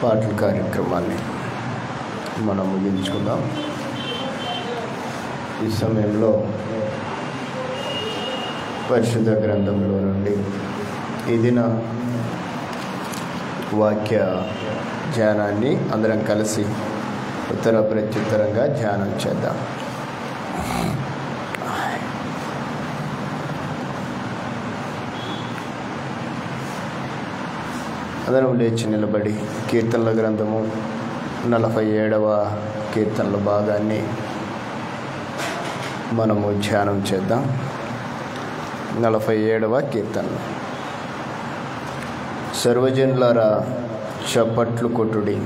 పాటల కార్యక్రమాన్ని మనం ముగించుకుందాం. ఈ సమయంలో పరిశుద్ధ గ్రంథంలో నుండి ఈ దిన వాక్య ధ్యానాన్ని అందరం కలిసి ఉత్తర ప్రత్యుత్తరంగా ధ్యానం చేద్దాం. అందరం లేచి నిలబడి కీర్తనల గ్రంథము 47వ కీర్తనల భాగాన్ని మనము ధ్యానం చేద్దాం. 47వ కీర్తన. సర్వజనులారా చప్పట్లు కొట్టుడి,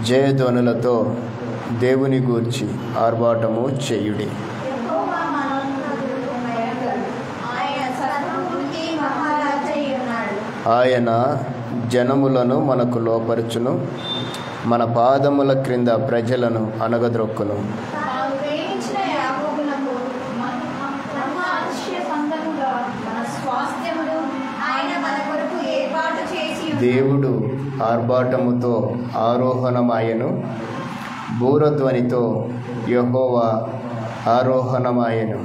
జయధ్వనులతో దేవుని గూర్చి ఆర్భాటము చేయుడి. ఆయన జనములను మనకు లోపరుచును, మన పాదముల క్రింద ప్రజలను అనగద్రొక్కును. దేవుడు ఆర్భాటముతో ఆరోహణమాయను, బూరధ్వనితో యెహోవా ఆరోహణమాయను.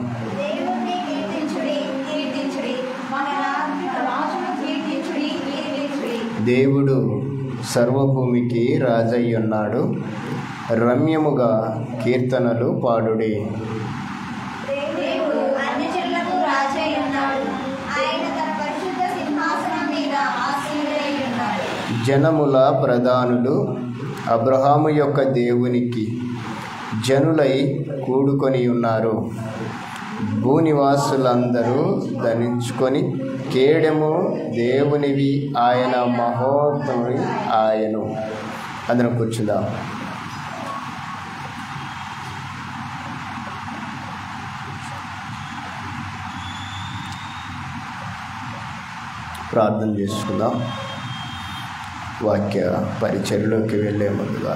దేవుడు సర్వభూమికి రాజయ్యున్నాడు, రమ్యముగా కీర్తనలు పాడుడి. జనముల ప్రధానులు అబ్రహాము యొక్క దేవునికి జనులై కూడుకొని ఉన్నారు. భూనివాసులందరూ ధరించుకొని కేడెము దేవునివి, ఆయన మహోన్నతుని ఆయను. అందరం కూర్చుందాం. ప్రార్థన చేసుకుందాం. వాక్య పరిచర్యలోకి వెళ్ళే ముందుగా,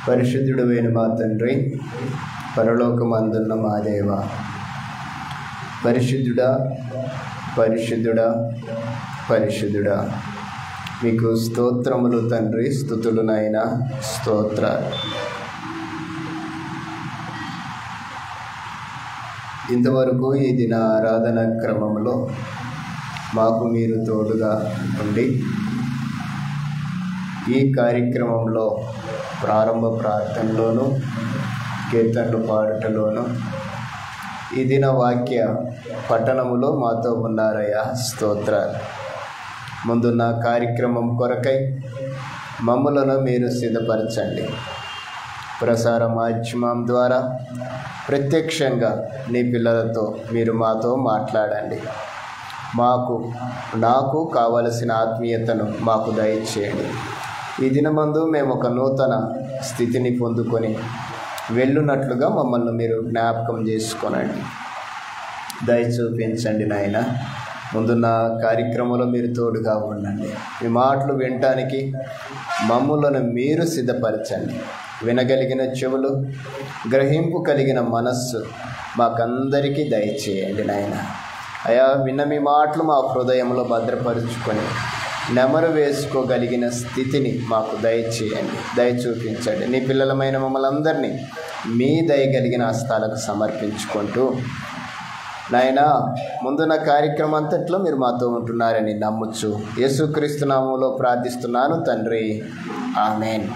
పరిశుద్ధుడైన మా తండ్రి, పరలోకమందున్న మా దేవ, పరిశుద్ధుడా పరిశుద్ధుడా పరిశుద్ధుడా, మీకు స్తోత్రములు తండ్రి, స్తుతులు నాయనా, స్తోత్రాలు. ఇంతవరకు ఈ దిన ఆరాధన క్రమంలో మాకు మీరు తోడుగా ఉండి ఈ కార్యక్రమంలో ప్రారంభ ప్రార్థనలోను కీర్తనలు పాడటలోను ఈ దిన వాక్య పఠనములో మాతో ఉన్నారయ్యా, స్తోత్రాలు. ముందున్న కార్యక్రమం కొరకై మమ్ములను మీరు సిద్ధపరచండి. ప్రసార మాధ్యమం ద్వారా ప్రత్యక్షంగా నీ పిల్లలతో మీరు మాతో మాట్లాడండి. నాకు కావలసిన ఆత్మీయతను మాకు దయచేయండి. ఈ దినమందు మేము ఒక నూతన స్థితిని పొందుకొని వెళ్ళున్నట్లుగా మమ్మల్ని మీరు జ్ఞాపకం చేసుకోనండి, దయ చూపించండి నాయన. ముందున్న కార్యక్రమంలో మీరు తోడుగా ఉండండి. మీ మాటలు వినటానికి మమ్ములను మీరు సిద్ధపరచండి. వినగలిగిన చెవులు, గ్రహింపు కలిగిన మనస్సు మాకందరికీ దయచేయండి నాయన. అయా, విన్న మీ మాటలు మా హృదయంలో భద్రపరుచుకొని నెమరు వేసుకోగలిగిన స్థితిని మాకు దయచేయండి, దయ చూపించండి. నీ పిల్లలమైన మమ్మల్ని అందరినీ మీ దయ కలిగిన హస్తాలకు సమర్పించుకుంటూ నాయన, ముందున్న కార్యక్రమం అంతట్లో మీరు మాతో ఉంటున్నారని నమ్ముచ్చు యేసుక్రీస్తు నామములో ప్రార్థిస్తున్నాను తండ్రి, ఆమేన్.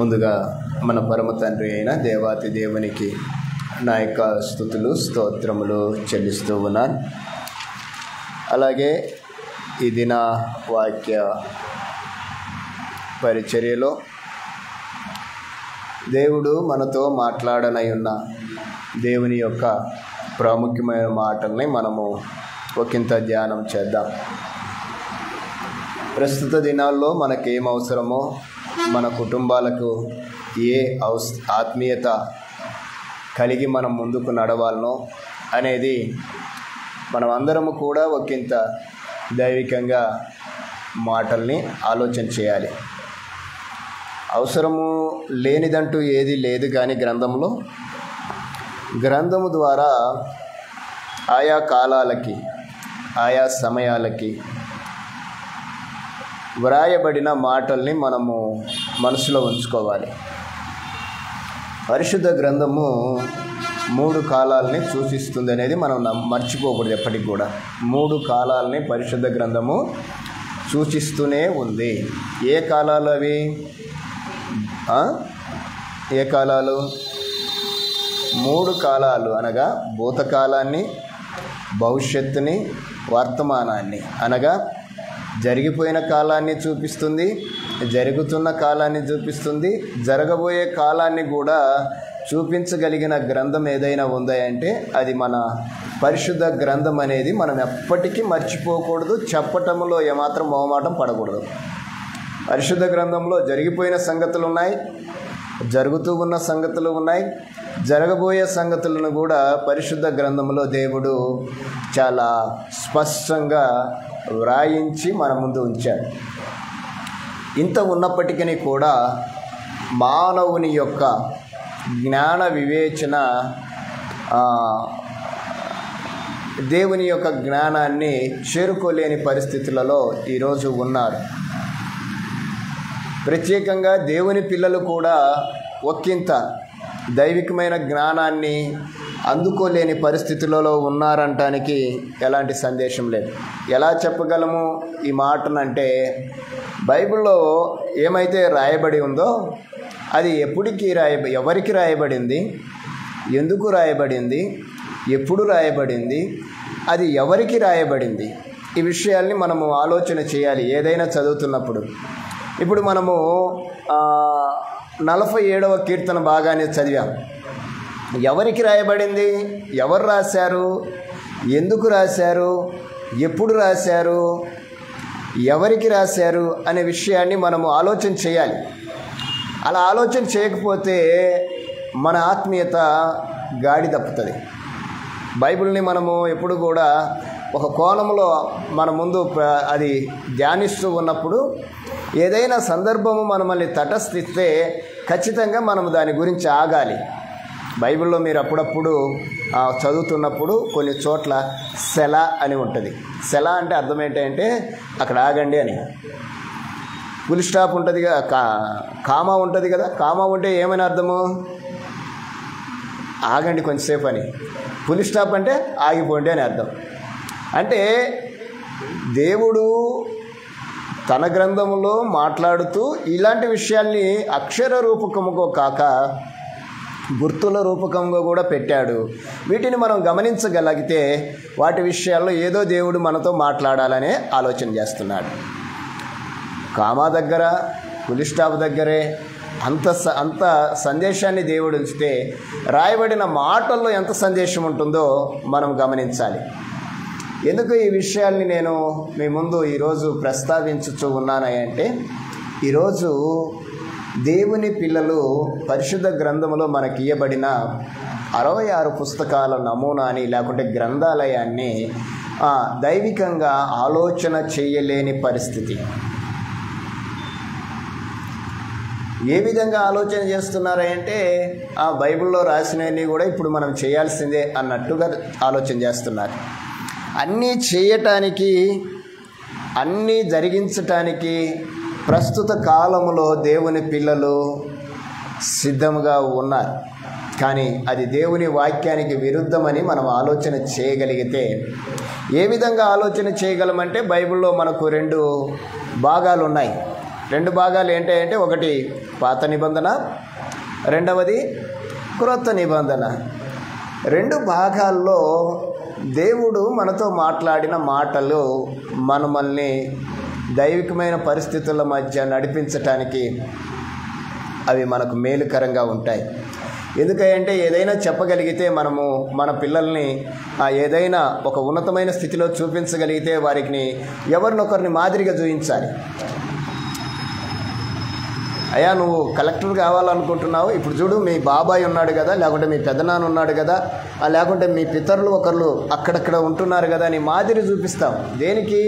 ముందుగా మన పరమ తండ్రి అయిన దేవాతి దేవునికి నా యొక్క స్తుతులు స్తోత్రములు చెల్లిస్తూ ఉన్నాను. అలాగే ఈ దిన వాక్య పరిచర్యలో దేవుడు మనతో మాట్లాడనై ఉన్న దేవుని యొక్క ప్రాముఖ్యమైన మాటల్ని మనము ఒకంత ధ్యానం చేద్దాం. ప్రస్తుత దినాల్లో మనకేం అవసరమో, మన కుటుంబాలకు ఏ ఆత్మీయత కలిగి మనం ముందుకు నడవాలనో అనేది మనం అందరము కూడా ఒకంత దైవికంగా మాటల్ని ఆలోచన చేయాలి. అవసరము లేనిదంటూ ఏది లేదు, కానీ గ్రంథము ద్వారా ఆయా కాలాలకి, ఆయా సమయాలకి వ్రాయబడిన మాటల్ని మనము మనసులో ఉంచుకోవాలి. పరిశుద్ధ గ్రంథము 3 కాలాలని సూచిస్తుంది అనేది మనం మర్చిపోకూడదు. ఎప్పటికి కూడా 3 కాలాలని పరిశుద్ధ గ్రంథము సూచిస్తూనే ఉంది. ఏ కాలాలు అవి? ఏ కాలాలు? 3 కాలాలు అనగా భూతకాలాన్ని, భవిష్యత్తుని, వర్తమానాన్ని. అనగా జరిగిపోయిన కాలాన్ని చూపిస్తుంది, జరుగుతున్న కాలాన్ని చూపిస్తుంది, జరగబోయే కాలాన్ని కూడా చూపించగలిగిన గ్రంథం ఏదైనా ఉందా అంటే అది మన పరిశుద్ధ గ్రంథం అనేది మనం ఎప్పటికీ మర్చిపోకూడదు. చెప్పటంలో ఏమాత్రం మొహమాటం పడకూడదు. పరిశుద్ధ గ్రంథంలో జరిగిపోయిన సంగతులు ఉన్నాయి, జరుగుతూ ఉన్న సంగతులు ఉన్నాయి, జరగబోయే సంగతులను కూడా పరిశుద్ధ గ్రంథంలో దేవుడు చాలా స్పష్టంగా వ్రాయించి మన ముందు ఉంచాడు. ఇంత ఉన్నప్పటికీ కూడా మానవుని యొక్క జ్ఞాన వివేచన, దేవుని యొక్క జ్ఞానాన్ని చేరుకోలేని పరిస్థితులలో ఈరోజు ఉన్నారు. ప్రత్యేకంగా దేవుని పిల్లలు కూడా ఒక్కింత దైవికమైన జ్ఞానాన్ని అందుకోలేని పరిస్థితులలో ఉన్నారంటానికి ఎలాంటి సందేశం లేదు. ఎలా చెప్పగలము ఈ మాటనంటే, బైబిల్లో ఏమైతే రాయబడి ఉందో అది ఎవరికి రాయబడింది, ఎందుకు రాయబడింది, ఎప్పుడు రాయబడింది, అది ఎవరికి రాయబడింది, ఈ విషయాల్ని మనము ఆలోచన చేయాలి ఏదైనా చదువుతున్నప్పుడు. ఇప్పుడు మనము 47వ కీర్తన భాగాన్ని చదివాం. ఎవరికి రాయబడింది, ఎవరు రాశారు, ఎందుకు రాశారు, ఎప్పుడు రాశారు, ఎవరికి రాశారు అనే విషయాన్ని మనము ఆలోచన చేయాలి. అలా ఆలోచన చేయకపోతే మన ఆత్మీయత గాడి తప్పుతుంది. బైబిల్ని మనము ఎప్పుడు కూడా ఒక కోణంలో మన ముందు అది ధ్యానిస్తూ ఉన్నప్పుడు ఏదైనా సందర్భము మనల్ని తటస్థిస్తే ఖచ్చితంగా మనము దాని గురించి ఆగాలి. బైబిల్లో మీరు అప్పుడప్పుడు చదువుతున్నప్పుడు కొన్ని చోట్ల సెల అని ఉంటుంది. సెల అంటే అర్థం ఏంటంటే అక్కడ ఆగండి అని. ఫుల్ స్టాప్ ఉంటుంది కదా, కామా ఉంటుంది కదా. కామా ఉంటే ఏమని అర్థము? ఆగండి కొంచెంసేపు అని. ఫుల్ స్టాప్ అంటే ఆగిపోండి అని అర్థం. అంటే దేవుడు తన గ్రంథంలో మాట్లాడుతూ ఇలాంటి విషయాల్ని అక్షర రూపకముగా కాక గుర్తుల రూపకంగా కూడా పెట్టాడు. వీటిని మనం గమనించగలిగితే వాటి విషయాల్లో ఏదో దేవుడు మనతో మాట్లాడాలనే ఆలోచన చేస్తున్నాడు. కామా దగ్గర, ఫుల్ స్టాప్ దగ్గరే అంత సందేశాన్ని దేవుడు ఉంచితే రాయబడిన మాటల్లో ఎంత సందేశం ఉంటుందో మనం గమనించాలి. ఎందుకు ఈ విషయాల్ని నేను మీ ముందు ఈరోజు ప్రస్తావించుతూ ఉన్నానంటే, ఈరోజు దేవుని పిల్లలు పరిశుద్ధ గ్రంథంలో మనకి ఇవ్వబడిన 66 పుస్తకాల నమూనాని లేకుంటే గ్రంథాలయాన్ని దైవికంగా ఆలోచన చేయలేని పరిస్థితి. ఏ విధంగా ఆలోచన చేస్తున్నారంటే బైబిల్లో రాసినవన్నీ కూడా ఇప్పుడు మనం చేయాల్సిందే అన్నట్టుగా ఆలోచన చేస్తున్నారు. అన్నీ చేయటానికి, అన్నీ జరిగించటానికి ప్రస్తుత కాలంలో దేవుని పిల్లలు సిద్ధంగా ఉన్నారు. కానీ అది దేవుని వాక్యానికి విరుద్ధమని మనం ఆలోచన చేయగలిగితే ఏ విధంగా ఆలోచన చేయగలమంటే, బైబిల్లో మనకు 2 భాగాలు ఉన్నాయి. 2 భాగాలు ఏంటంటే, ఒకటి పాత నిబంధన, రెండవది క్రొత్త నిబంధన. 2 భాగాల్లో దేవుడు మనతో మాట్లాడిన మాటలు మనల్ని దైవికమైన పరిస్థితుల మధ్య నడిపించటానికి అవి మనకు మేలుకరంగా ఉంటాయి. ఎందుకంటే ఏదైనా చెప్పగలిగితే మనము మన పిల్లల్ని ఏదైనా ఒక ఉన్నతమైన స్థితిలో చూపించగలిగితే వారికి ఎవరినొకరిని మాదిరిగా చూపించాలి. అయ్యా నువ్వు కలెక్టర్ కావాలనుకుంటున్నావు, ఇప్పుడు చూడు మీ బాబాయ్ ఉన్నాడు కదా, లేకుంటే మీ పెద్దనాన్న ఉన్నాడు కదా, లేకుంటే మీ పితరులు ఒకళ్ళు అక్కడక్కడ ఉంటున్నారు కదా అని మాదిరి చూపిస్తాం. దేనికి?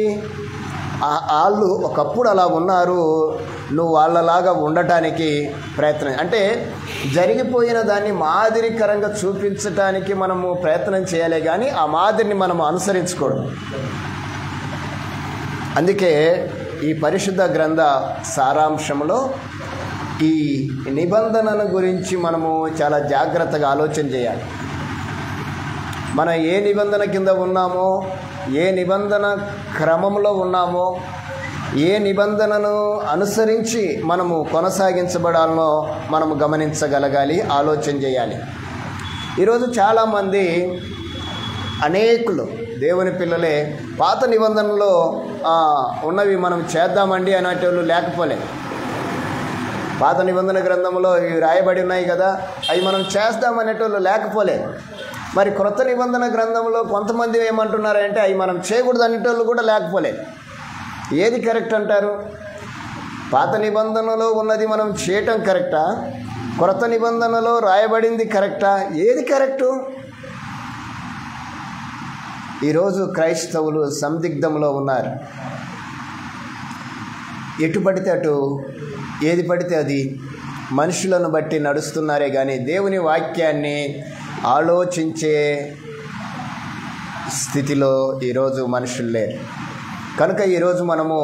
వాళ్ళు ఒకప్పుడు అలా ఉన్నారు, నువ్వు వాళ్ళలాగా ఉండటానికి ప్రయత్నం. అంటే జరిగిపోయిన దాన్ని మాదిరికరంగా చూపించటానికి మనము ప్రయత్నం చేయాలి, కానీ ఆ మాదిరిని మనము అనుసరించకూడదు. అందుకే ఈ పరిశుద్ధ గ్రంథ సారాంశంలో ఈ నిబంధనను గురించి మనము చాలా జాగ్రత్తగా ఆలోచన చేయాలి. మనం ఏ నిబంధన కింద ఉన్నామో, ఏ నిబంధన క్రమంలో ఉన్నామో, ఏ నిబంధనను అనుసరించి మనము కొనసాగించబడాలనో మనము గమనించగలగాలి, ఆలోచన చేయాలి. ఈరోజు చాలామంది అనేకులు దేవుని పిల్లలే పాత నిబంధనలో ఉన్నవి మనం చేద్దామండి అనేటోళ్ళు లేకపోలేదు. పాత నిబంధన గ్రంథంలో ఇవి రాయబడి ఉన్నాయి కదా, అవి మనం చేద్దామనేటోళ్ళు లేకపోలేదు. మరి క్రొత్త నిబంధన గ్రంథంలో కొంతమంది ఏమంటున్నారంటే అవి మనం చేయకూడదు అనేటోళ్ళు కూడా లేకపోలేదు. ఏది కరెక్ట్ అంటారు? పాత నిబంధనలో ఉన్నది మనం చేయటం కరెక్టా? క్రొత్త నిబంధనలో రాయబడింది కరెక్టా? ఏది కరెక్టు? ఈరోజు క్రైస్తవులు సందిగ్ధంలో ఉన్నారు. ఎటు పడితే అటు, ఏది పడితే అది మనుషులను బట్టి నడుస్తున్నారే కానీ దేవుని వాక్యాన్ని ఆలోచించే స్థితిలో ఈరోజు మనుషులు లేరు. కనుక ఈరోజు మనము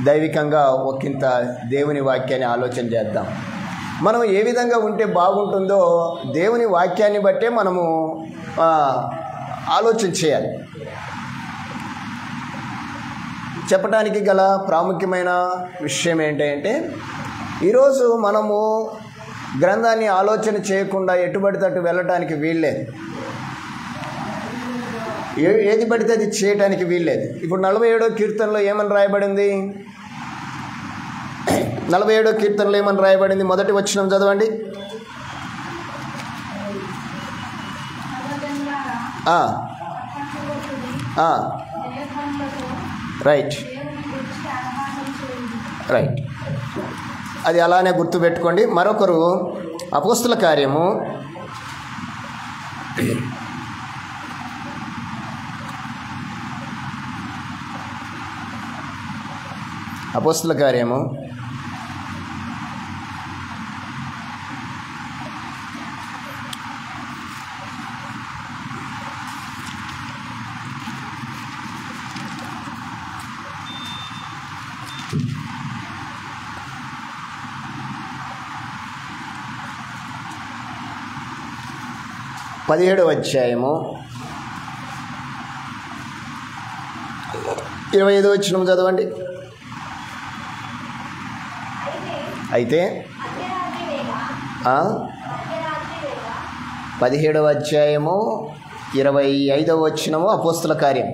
దైవికంగా ఒకంత దేవుని వాక్యాన్ని ఆలోచన చేద్దాం. మనం ఏ విధంగా ఉంటే బాగుంటుందో దేవుని వాక్యాన్ని బట్టే మనము ఆలోచన చేయాలి. చెప్పడానికి గల ప్రాముఖ్యమైన విషయం ఏంటంటే ఈరోజు మనము గ్రంథాన్ని ఆలోచన చేయకుండా ఎటు పడితే అటు వెళ్ళటానికి వీల్లేదు, ఏది పడితే అది చేయటానికి వీల్లేదు. ఇప్పుడు 47వ కీర్తనలో ఏమని రాయబడింది? 47వ కీర్తనలో ఏమని రాయబడింది? మొదటి వచనం చదవండి. రైట్, అది అలానే గుర్తుపెట్టుకోండి. మరొకరు అపోస్తుల కార్యము 17వ అధ్యాయము 25వ వచనం చదవండి. అయితే 17వ అధ్యాయము 25వ వచనము అపోస్తుల కార్యం.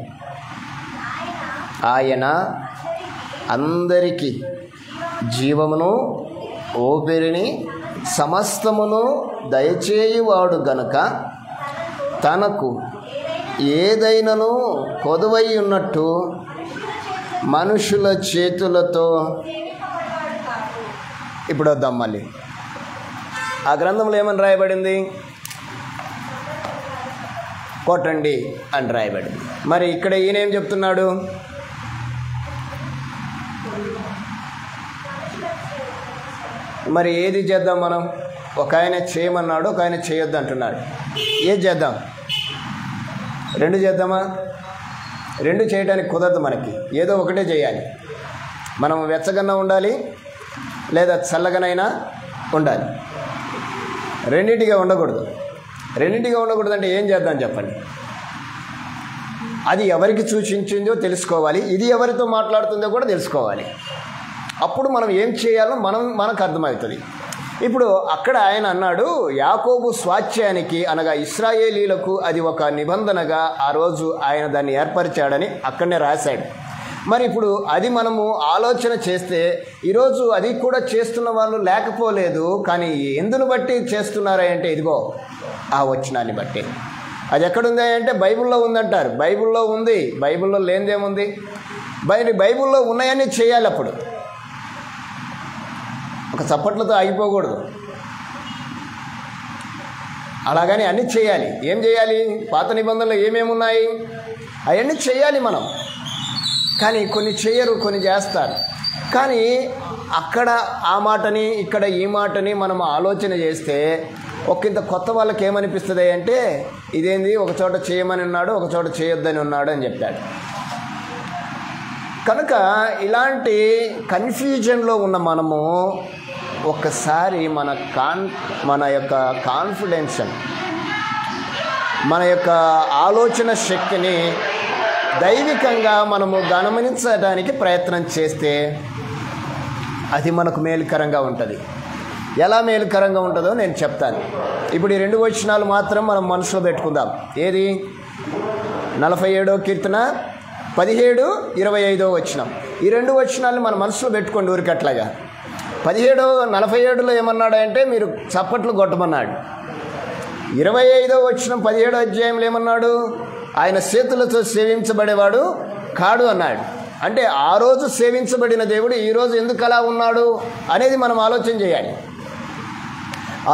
ఆయన అందరికీ జీవమును ఊపిరిని సమస్తమును దయచేయువాడు గనుక తనకు ఏదైనాను కొదువై ఉన్నట్టు మనుషుల చేతులతో. ఇప్పుడు వద్దాం మళ్ళీ. ఆ గ్రంథంలో ఏమని రాయబడింది? కొట్టండి అని రాయబడింది. మరి ఇక్కడ ఈయనేం చెప్తున్నాడు? మరి ఏది చేద్దాం మనం? ఒక ఆయన చేయమన్నాడు, ఒక ఆయన చేయొద్దు అంటున్నాడు. ఏది చేద్దాం? 2 చేద్దామా? 2 చేయడానికి కుదరదు మనకి. ఏదో ఒకటే చేయాలి. మనం వెచ్చగన్నా ఉండాలి, లేదా చల్లగనైనా ఉండాలి. రెండింటిగా ఉండకూడదు. అంటే ఏం చేద్దాం చెప్పండి? అది ఎవరికి సూచించిందో తెలుసుకోవాలి, ఇది ఎవరితో మాట్లాడుతుందో కూడా తెలుసుకోవాలి. అప్పుడు మనం ఏం చేయాలో మనకు అర్థమవుతుంది. ఇప్పుడు అక్కడ ఆయన అన్నాడు, యాకోబు స్వాస్థ్యానికి అనగా ఇశ్రాయేలీలకు అది ఒక నిబంధనగా ఆ రోజు ఆయన దాన్ని ఏర్పరిచాడని అక్కడనే రాశాడు. మరి ఇప్పుడు అది మనము ఆలోచన చేస్తే ఈరోజు అది కూడా చేస్తున్న వాళ్ళు లేకపోలేదు. కానీ ఎందును బట్టి చేస్తున్నారా అంటే ఇదిగో ఆ వచనాన్ని బట్టి. అది ఎక్కడుంది అంటే బైబిల్లో ఉందంటారు. బైబిల్లో ఉంది, బైబిల్లో లేనిదేముంది? బైబిల్లో ఉన్నాయని చేయాలి. అప్పుడు ఒక చప్పట్లతో ఆగిపోకూడదు. అలాగని అన్నీ చేయాలి. ఏం చేయాలి? పాత నిబంధనలు ఏమేమి ఉన్నాయి అవన్నీ చేయాలి మనం. కానీ కొన్ని చేయరు, కొన్ని చేస్తారు. కానీ అక్కడ ఆ మాటని, ఇక్కడ ఈ మాటని మనం ఆలోచన చేస్తే ఒకంత కొత్త వాళ్ళకి ఏమనిపిస్తుంది అంటే ఇదేంది, ఒక చోట చేయమని ఉన్నాడు, ఒక చోట చేయొద్దని ఉన్నాడు అని చెప్పాడు. కనుక ఇలాంటి కన్ఫ్యూజన్లో ఉన్న మనము ఒక్కసారి మన యొక్క కాన్ఫిడెన్స్, మన యొక్క ఆలోచన శక్తిని దైవికంగా మనము గమనించడానికి ప్రయత్నం చేస్తే అది మనకు మేలుకరంగా ఉంటుంది. ఎలా మేలుకరంగా ఉంటుందో నేను చెప్తాను. ఇప్పుడు ఈ 2 వచనాలు మాత్రం మనం మనసులో పెట్టుకుందాం. ఏది? 47వ కీర్తన 17, 25వ వచనం. ఈ 2 వచనాలు మన మనసులో పెట్టుకోండి ఊరికట్లాగా. 47లో ఏమన్నాడంటే మీరు చప్పట్లు కొట్టమన్నాడు. 25వ వచనం 17వ అధ్యాయంలో ఏమన్నాడు? ఆయన చేతులతో సేవించబడేవాడు కాడు అన్నాడు. అంటే ఆ రోజు సేవించబడిన దేవుడు ఈరోజు ఎందుకు అలా ఉన్నాడు అనేది మనం ఆలోచన చేయాలి.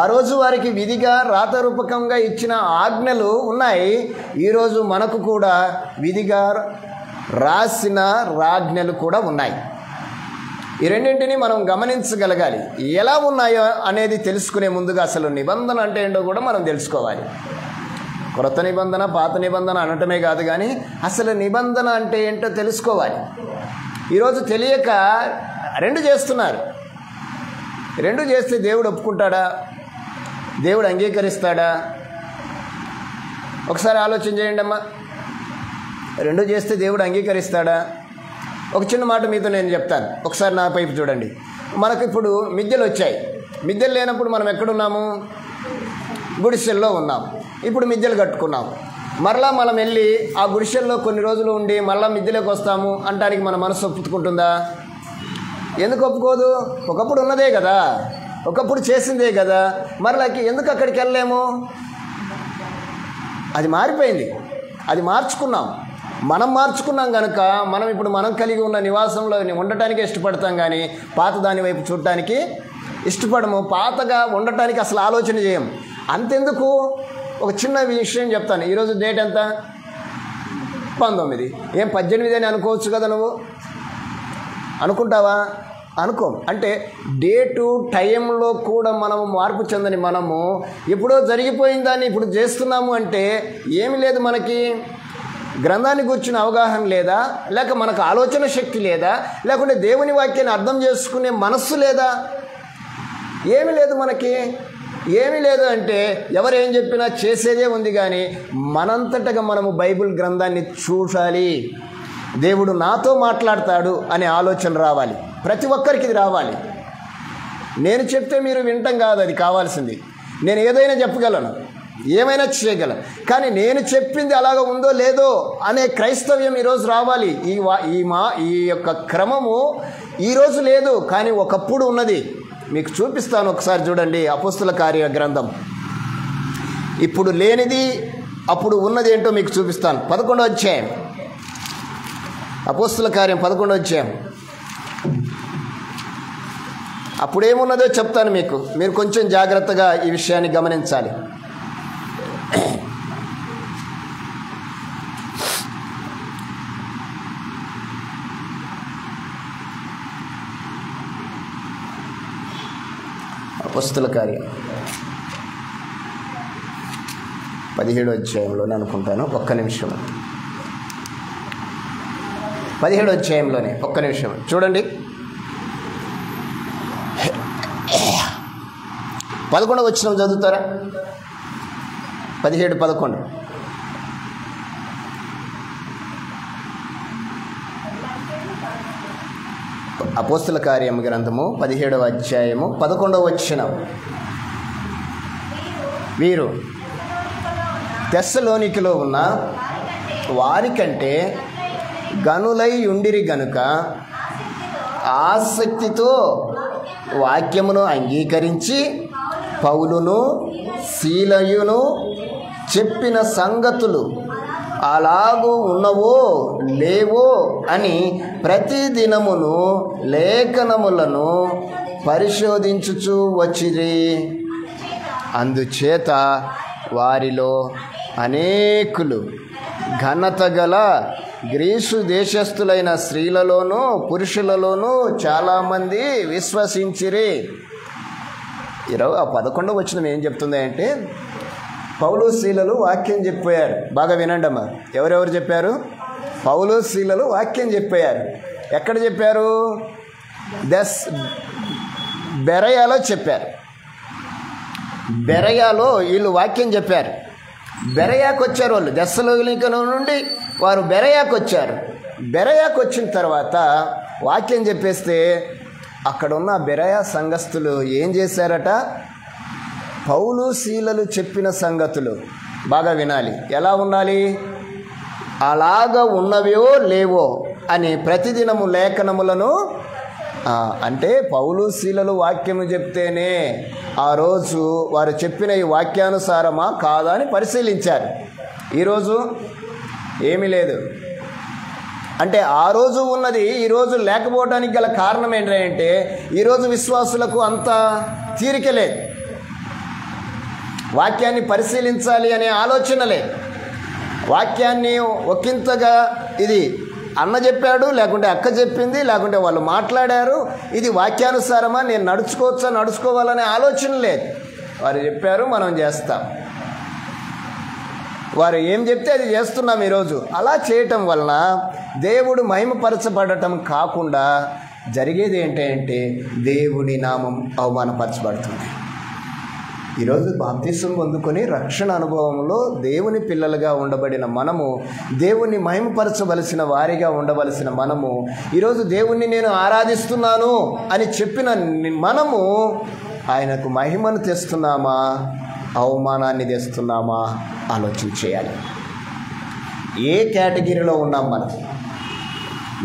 ఆ రోజు వారికి విధిగా రాతరూపకంగా ఇచ్చిన ఆజ్ఞలు ఉన్నాయి. ఈరోజు మనకు కూడా విధిగా రాసిన రాజ్ఞలు కూడా ఉన్నాయి. ఈ రెండింటిని మనం గమనించగలగాలి. ఎలా ఉన్నాయో అనేది తెలుసుకునే ముందుగా అసలు నిబంధన అంటే ఏంటో కూడా మనం తెలుసుకోవాలి. క్రొత్త నిబంధన, పాత నిబంధన అనటమే కాదు, కానీ అసలు నిబంధన అంటే ఏంటో తెలుసుకోవాలి. ఈరోజు తెలియక 2 చేస్తున్నారు. 2 చేస్తే దేవుడు ఒప్పుకుంటాడా? దేవుడు అంగీకరిస్తాడా? ఒకసారి ఆలోచన చేయండి అమ్మా. 2 చేస్తే దేవుడు అంగీకరిస్తాడా? ఒక చిన్న మాట మీతో నేను చెప్తాను. ఒకసారి నా వైపు చూడండి. మనకు ఇప్పుడు మిద్దెలు వచ్చాయి. మిద్దెలు లేనప్పుడు మనం ఎక్కడున్నాము? గుడిసెల్లో ఉన్నాం. ఇప్పుడు మిద్దెలు కట్టుకున్నాం. మరలా మనం వెళ్ళి ఆ గుడిసెల్లో కొన్ని రోజులు ఉండి మళ్ళీ మిద్దెలోకి వస్తాము అంటానికి మన మనసు ఒప్పుకుంటుందా? ఎందుకు ఒప్పుకోదు? ఒకప్పుడు ఉన్నదే కదా, ఒకప్పుడు చేసిందే కదా, మరలాకి ఎందుకు అక్కడికి వెళ్ళలేము? అది మారిపోయింది, అది మార్చుకున్నాం, మనం మార్చుకున్నాం కనుక మనం ఇప్పుడు మనం కలిగి ఉన్న నివాసంలో ఉండటానికి ఇష్టపడతాం, కానీ పాత దాని వైపు చూడటానికి ఇష్టపడము. పాతగా ఉండటానికి అసలు ఆలోచన చేయం. అంతెందుకు? ఒక చిన్న విషయం చెప్తాను. ఈరోజు డేట్ ఎంత? 19. ఏం 18 అని అనుకోవచ్చు కదా నువ్వు? అనుకుంటావా? అనుకో. అంటే డేటు టైంలో కూడా మనము మార్పు చెందని మనము ఎప్పుడో జరిగిపోయిన దాన్ని ఇప్పుడు చేస్తున్నాము అంటే ఏమి లేదు, మనకి గ్రంథాన్ని గురించిన అవగాహన లేదా, లేక మనకు ఆలోచన శక్తి లేదా, లేకుంటే దేవుని వాక్యాన్ని అర్థం చేసుకునే మనస్సు లేదా? ఏమి లేదు, మనకి ఏమీ లేదు. అంటే ఎవరేం చెప్పినా చేసేదే ఉంది, కానీ మనంతటగా మనము బైబిల్ గ్రంథాన్ని చూడాలి. దేవుడు నాతో మాట్లాడతాడు అనే ఆలోచన రావాలి. ప్రతి ఒక్కరికి ఇది రావాలి. నేను చెప్తే మీరు వింటాం కాదు, అది కావాల్సింది. నేను ఏదైనా చెప్పగలను, ఏమైనా చేయగలను, కానీ నేను చెప్పింది అలాగ ఉందో లేదో అనే క్రైస్తవ్యం ఈరోజు రావాలి. ఈ యొక్క క్రమము ఈరోజు లేదు, కానీ ఒకప్పుడు ఉన్నది. మీకు చూపిస్తాను, ఒకసారి చూడండి. అపోస్తుల కార్య గ్రంథం. ఇప్పుడు లేనిది అప్పుడు ఉన్నది ఏంటో మీకు చూపిస్తాను. 11వ అధ్యాయం, అపోస్తుల కార్యం 11వ అధ్యాయం. అప్పుడేమున్నదో చెప్తాను మీకు, మీరు కొంచెం జాగ్రత్తగా ఈ విషయాన్ని గమనించాలి. అపోస్తుల కార్యం 17వ అధ్యాయంలోనే అనుకుంటాను. ఒక్క నిమిషం. 17వ అధ్యాయంలోనే ఒక్క నిమిషం చూడండి. 11వ వచనం చదువుతారా? 17:11. అపోస్తుల కార్యం గ్రంథము 17వ అధ్యాయము 11వ వచనం. వీరు తెస్సలోనికలో ఉన్న వారికంటే గనులై ఉండిరి గనుక ఆసక్తితో వాక్యమును అంగీకరించి పౌలును సీలయును చెప్పిన సంగతులు అలాగూ ఉన్నవో లేవో అని ప్రతి దినమును లేఖనములను పరిశోధించుచూ వచ్చిరి. అందుచేత వారిలో అనేకులు ఘనత గల గ్రీసు దేశస్థులైన స్త్రీలలోనూ పురుషులలోనూ చాలామంది విశ్వసించిరి. 11వ వచనం ఏం చెప్తుంది అంటే, పౌలు శీలలు వాక్యం చెప్పారు. బాగా వినండి అమ్మా. ఎవరెవరు చెప్పారు? పౌలు శీలలు వాక్యం చెప్పారు. ఎక్కడ చెప్పారు? బెరయాలో చెప్పారు. బెరయాలో వీళ్ళు వాక్యం చెప్పారు. బెరయాకు వచ్చారు వాళ్ళు. దెస్సలోనిక నుండి వారు బెరయాకు వచ్చారు. బెరయాకు వచ్చిన తర్వాత వాక్యం చెప్పేస్తే అక్కడున్న బెరయా సంఘస్థులు ఏం చేశారట? పౌలు శీలలు చెప్పిన సంగతులు బాగా వినాలి. ఎలా ఉండాలి? అలాగా ఉన్నవో లేవో అని ప్రతిదినము లేఖనములను అంటే పౌలు శీలలు వాక్యము చెప్తేనే ఆ రోజు వారు చెప్పిన ఈ వాక్యానుసారమా కాదా అని పరిశీలించారు. ఈరోజు ఏమీ లేదు. అంటే ఆ రోజు ఉన్నది ఈరోజు లేకపోవడానికి గల కారణం ఏంటంటే ఈరోజు విశ్వాసులకు అంత తీరిక లేదు. వాక్యాన్ని పరిశీలించాలి అనే ఆలోచన లేదు. వాక్యాన్ని ఒకంతగా ఇది అన్న చెప్పాడు, లేకుంటే అక్క చెప్పింది, లేకుంటే వాళ్ళు మాట్లాడారు, ఇది వాక్యానుసారమా, నేను నడుచుకోవచ్చా నడుచుకోవాలనే ఆలోచన లేదు. వారు చెప్పారు, మనం చేస్తాం. వారు ఏం చెప్తే అది చేస్తున్నాం ఈరోజు. అలా చేయటం వలన దేవుడు మహిమపరచబడటం కాకుండా జరిగేది ఏంటంటే దేవుని నామం అవమానపరచబడుతుంది. ఈరోజు బాప్తిసం పొందుకొని రక్షణ అనుభవంలో దేవుని పిల్లలుగా ఉండబడిన మనము, దేవుణ్ణి మహిమపరచవలసిన వారిగా ఉండవలసిన మనము, ఈరోజు దేవుణ్ణి నేను ఆరాధిస్తున్నాను అని చెప్పిన మనము ఆయనకు మహిమను తెస్తున్నామా, అవమానాన్ని తెస్తున్నామా ఆలోచన చేయాలి. ఏ కేటగిరీలో ఉన్నాం మనం?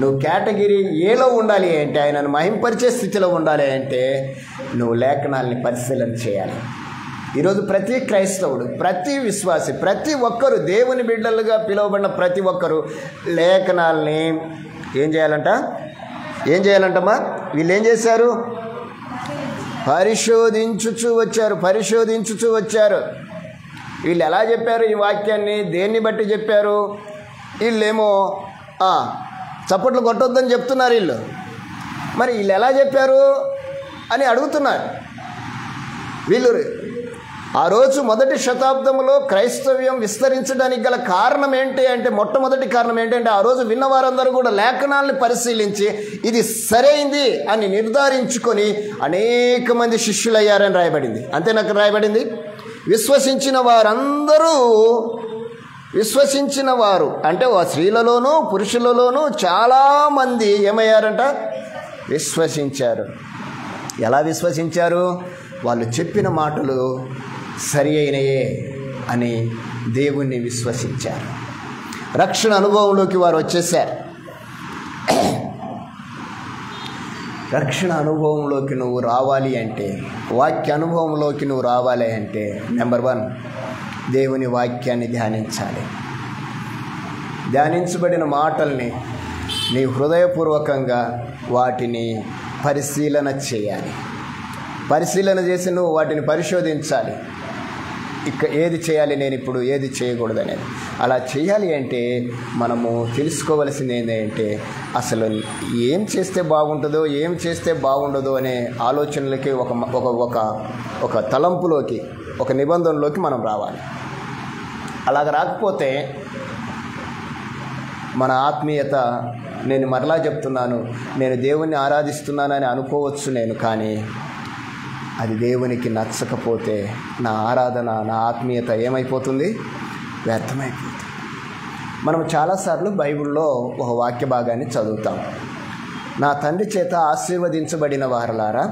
నువ్వు కేటగిరీ ఏలో ఉండాలి అంటే, ఆయనను మహింపరిచే స్థితిలో ఉండాలి అంటే నువ్వు లేఖనాల్ని పరిశీలన చేయాలి. ఈరోజు ప్రతి క్రైస్తవుడు, ప్రతి విశ్వాసి, ప్రతి ఒక్కరు, దేవుని బిడ్డలుగా పిలువబడిన ప్రతి ఒక్కరు లేఖనాల్ని ఏం చేయాలంటమ్మా? వీళ్ళు ఏం చేశారు? పరిశోధించుచూ వచ్చారు. వీళ్ళు ఎలా చెప్పారు ఈ వాక్యాన్ని? దేన్ని బట్టి చెప్పారు? వీళ్ళేమో చప్పట్లు కొట్టొద్దని చెప్తున్నారు వీళ్ళు. మరి వీళ్ళు ఎలా చెప్పారు అని అడుగుతున్నారు. వీళ్ళు ఆ రోజు మొదటి శతాబ్దంలో క్రైస్తవ్యం విస్తరించడానికి గల కారణం ఏంటి అంటే, మొట్టమొదటి కారణం ఏంటంటే ఆ రోజు విన్నవారందరూ కూడా లేఖనాలను పరిశీలించి ఇది సరైంది అని నిర్ధారించుకొని అనేక మంది శిష్యులయ్యారని రాయబడింది. అంతేనాక రాయబడింది. విశ్వసించిన వారు అంటే స్త్రీలలోనూ పురుషులలోనూ చాలామంది ఏమయ్యారంట? విశ్వసించారు. ఎలా విశ్వసించారు? వాళ్ళు చెప్పిన మాటలు సరి అయినయే అని దేవుణ్ణి విశ్వసించారు. రక్షణ అనుభవంలోకి వారు వచ్చేసారు. రక్షణ అనుభవంలోకి నువ్వు రావాలి అంటే, వాక్య అనుభవంలోకి నువ్వు రావాలి అంటే, నెంబర్ 1 దేవుని వాక్యాన్ని ధ్యానించాలి. ధ్యానించబడిన మాటల్ని నీ హృదయపూర్వకంగా వాటిని పరిశీలన చేయాలి. పరిశీలన చేసి నువ్వు వాటిని పరిశోధించాలి. ఏది చేయాలి నేను ఇప్పుడు, ఏది చేయకూడదు అనేది. అలా చేయాలి అంటే మనము తెలుసుకోవలసింది ఏంటంటే, అసలు ఏం చేస్తే బాగుంటుందో, ఏం చేస్తే బాగుండదో అనే ఆలోచనలకి ఒక తలంపులోకి, ఒక నిబంధనలోకి మనం రావాలి. అలాగ రాకపోతే మన ఆత్మీయత, నేను మరలా చెప్తున్నాను, నేను దేవుణ్ణి ఆరాధిస్తున్నానని అనుకోవచ్చు నేను, కానీ అది దేవునికి నచ్చకపోతే నా ఆరాధన, నా ఆత్మీయత ఏమైపోతుంది? వ్యర్థమైపోతుంది. మనం చాలాసార్లు బైబిల్లో ఒక వాక్య భాగాన్ని చదువుతాం. నా తండ్రి చేత ఆశీర్వదించబడిన వారలారా,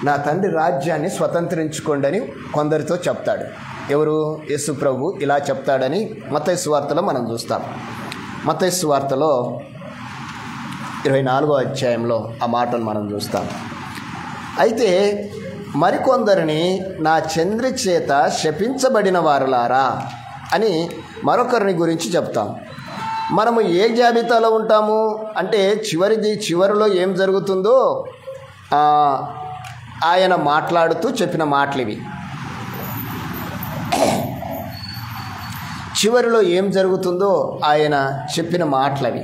నా తండ్రి రాజ్యాన్ని స్వతంత్రించుకోండి కొందరితో చెప్తాడు. ఎవరు? యేసు ప్రభు ఇలా చెప్తాడని మత్తయి సువార్తలో మనం చూస్తాం. మత్తయి సువార్తలో 24వ అధ్యాయంలో ఆ మాటను మనం చూస్తాం. అయితే మరికొందరిని నా తండ్రి చేత శపించబడిన వారులారా అని మరొకరిని గురించి చెప్తాం. మనము ఏ జాబితాలో ఉంటాము అంటే, చివరిలో ఏం జరుగుతుందో ఆయన మాట్లాడుతూ చెప్పిన మాటలు ఇవి. చివరిలో ఏం జరుగుతుందో ఆయన చెప్పిన మాటలవి.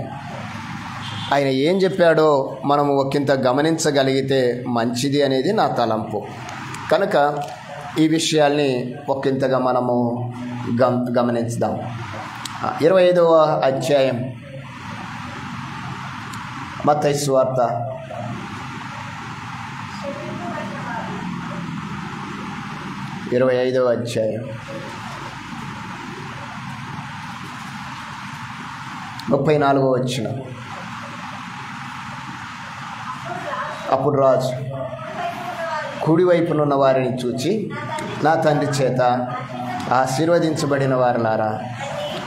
ఆయన ఏం చెప్పాడో మనము ఒకంత గమనించగలిగితే మంచిది అనేది నా తలంపు. కనుక ఈ విషయాల్ని ఒకంతగా మనము గమనించుదాం. 25వ అధ్యాయం మత్తయి సువార్త 25వ అధ్యాయం 34వ వచనం. అప్పుడు రాజు కుడివైపునున్న వారిని చూచి, నా తండ్రి చేత ఆశీర్వదించబడిన వారులారా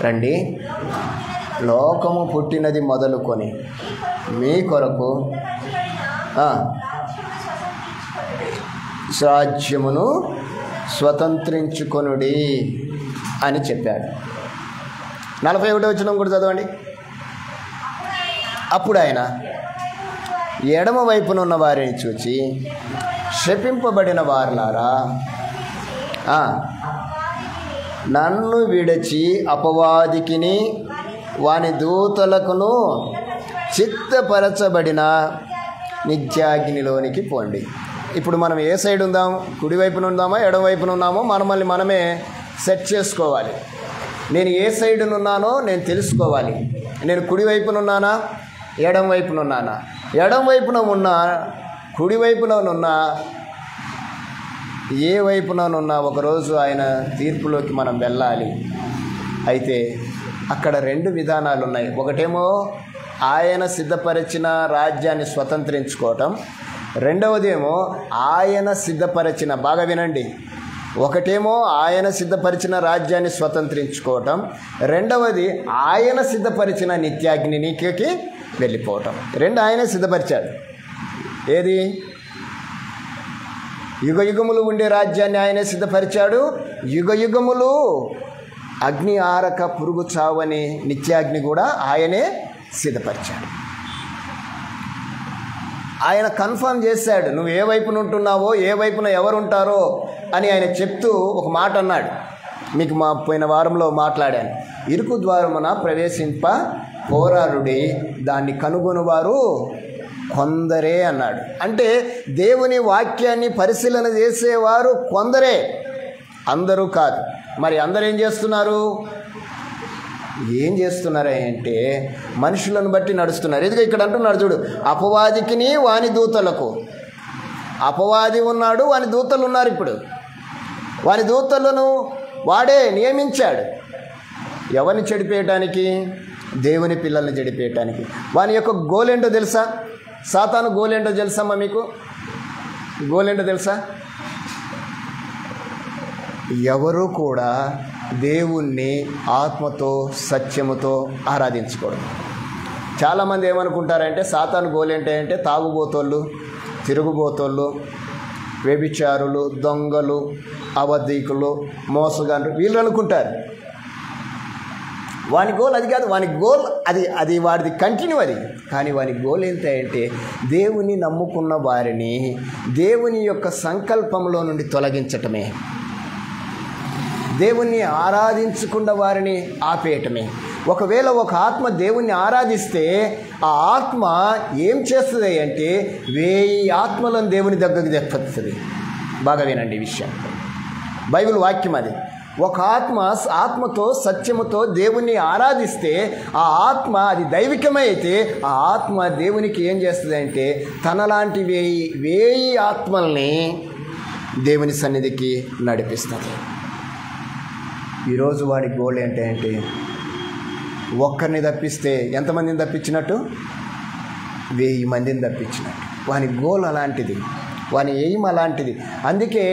రండి, లోకము పుట్టినది మొదలుకొని మీ కొరకు రాజ్యమును స్వతంత్రించుకొనుడి అని చెప్పాడు. 41వ వచనం కూడా చదవండి. అప్పుడు ఆయన ఎడమ వైపున ఉన్న వారిని చూచి, శపింపబడిన వారులారా నన్ను విడిచి అపవాదికిని వాని దూతలకును చిత్తపరచబడిన నిత్యాగ్నిలోనికి పోండి. ఇప్పుడు మనం ఏ సైడ్ ఉందాం? కుడివైపున ఉందామా ఎడమ వైపున ఉన్నామో మనల్ని మనమే సెట్ చేసుకోవాలి. నేను ఏ సైడునున్నానో నేను తెలుసుకోవాలి. నేను కుడివైపున ఉన్నానా ఎడమ వైపున ఉన్నానా? ఎడమ వైపున ఉన్నా కుడివైపున ఉన్నా ఏ వైపుననున్నా ఒకరోజు ఆయన తీర్పులోకి మనం వెళ్ళాలి. అయితే అక్కడ 2 విధానాలు ఉన్నాయి. ఒకటేమో ఆయన సిద్ధపరిచిన రాజ్యాన్ని స్వతంత్రించుకోవటం, రెండవదేమో ఆయన సిద్ధపరిచిన, బాగా వినండి, ఒకటేమో ఆయన సిద్ధపరిచిన రాజ్యాన్ని స్వతంత్రించుకోవటం, రెండవది ఆయన సిద్ధపరిచిన నిత్యాగ్నికి వెళ్ళిపోవటం. 2 ఆయనే సిద్ధపరిచాడు. ఏది? యుగ యుగములు ఉండే రాజ్యాన్ని ఆయనే సిద్ధపరిచాడు. యుగ యుగములు అగ్ని ఆరక పురుగు చావని నిత్యాగ్ని కూడా ఆయనే సిద్ధపరిచాడు. ఆయన కన్ఫర్మ్ చేశాడు, నువ్వు ఏ వైపున ఉంటున్నావో, ఏ వైపున ఎవరుంటారో అని ఆయన చెప్తూ ఒక మాట అన్నాడు. మీకు మా పోయిన వారంలో మాట్లాడాను. ఇరుకు ద్వారమున ప్రవేశింప పోరాడుడి, దాన్ని కనుగొనువారు కొందరే అన్నాడు. అంటే దేవుని వాక్యాన్ని పరిశీలన చేసేవారు కొందరే, అందరూ కాదు. మరి అందరూ ఏం చేస్తున్నారు? అంటే మనుషులను బట్టి నడుస్తున్నారు. ఎందుకు ఇక్కడ అంటున్నాడు చూడు, అపవాదికిని వాని దూతలకు. అపవాది ఉన్నాడు, వాని దూతలు ఉన్నారు. ఇప్పుడు వాని దూతలను వాడే నియమించాడు. ఎవరిని చెడిపేయటానికి? దేవుని పిల్లల్ని చెడిపేయటానికి. వాని యొక్క గోల్ ఏంటో తెలుసా? సాతాను గోల్ ఏంటో తెలుసమ్మా మీకు? గోల్ ఏంటో తెలుసా? ఎవరు కూడా దేవుణ్ణి ఆత్మతో సత్యముతో ఆరాధించుకోవడం. చాలామంది ఏమనుకుంటారంటే సాతాను గోల్ ఏంటంటే తాగుబోతోళ్ళు, తిరుగుబోతోళ్ళు, వ్యభిచారులు, దొంగలు, అబద్ధికులు, మోసగాళ్ళు వీళ్ళు అనుకుంటారు. వాని గోల్ అది కాదు. వాని గోల్ అది వాడిది కంటిన్యూ అది. కానీ వాని గోల్ ఏంటంటే దేవుని నమ్ముకున్న వారిని దేవుని యొక్క సంకల్పంలో నుండి తొలగించటమే, దేవుణ్ణి ఆరాధించుకున్న వారిని ఆపేయటమే. ఒకవేళ ఒక ఆత్మ దేవుణ్ణి ఆరాధిస్తే ఆ ఆత్మ ఏం చేస్తుంది అంటే 1000 ఆత్మలను దేవుని దగ్గరికి తెస్తుంది. బాగా వినండి ఈ విషయం, బైబిల్ వాక్యం అది. ఒక ఆత్మతో సత్యముతో దేవుణ్ణి ఆరాధిస్తే ఆ ఆత్మ అది దైవికమే అయితే ఆ ఆత్మ దేవునికి ఏం చేస్తుంది అంటే తనలాంటి 1000 ఆత్మల్ని దేవుని సన్నిధికి నడిపిస్తుంది. ఈరోజు వాడి గోల్ ఏంటంటే ఒక్కరిని తప్పిస్తే ఎంతమందిని తప్పించినట్టు? 1000 మందిని తప్పించినట్టు. వాని గోల్ అలాంటిది, వాని ఎయిమ్ అలాంటిది. అందుకే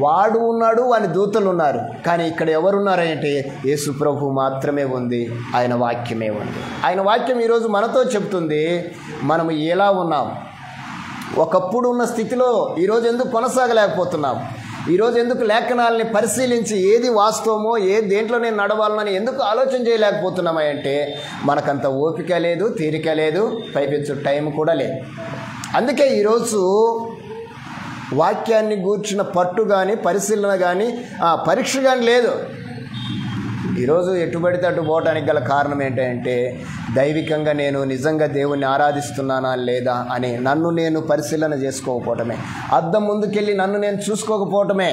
వాడు ఉన్నాడు, వాని దూతలు ఉన్నారు. కానీ ఇక్కడ ఎవరున్నారంటే యేసు ప్రభు మాత్రమే ఉంది, ఆయన వాక్యమే ఉంది. ఆయన వాక్యం ఈరోజు మనతో చెప్తుంది మనము ఎలా ఉన్నాం, ఒకప్పుడు ఉన్న స్థితిలో ఈరోజు ఎందుకు కొనసాగలేకపోతున్నాం, ఈరోజు ఎందుకు లేఖనాలని పరిశీలించి ఏది వాస్తవమో దేంట్లో నేను నడవాలని ఎందుకు ఆలోచన చేయలేకపోతున్నామంటే మనకంత ఓపిక లేదు, తీరిక లేదు, పైపెచ్చు టైం కూడా లేదు. అందుకే ఈరోజు వాక్యాన్ని గూర్చిన పట్టు కానీ పరిశీలన కానీ పరీక్ష కానీ లేదు. ఈరోజు ఎటుబడితే అటు పోవటానికి గల కారణం ఏంటంటే దైవికంగా నేను నిజంగా దేవుణ్ణి ఆరాధిస్తున్నానా లేదా అని నన్ను నేను పరిశీలన చేసుకోకపోవటమే, అద్దం ముందుకెళ్ళి నన్ను నేను చూసుకోకపోవటమే.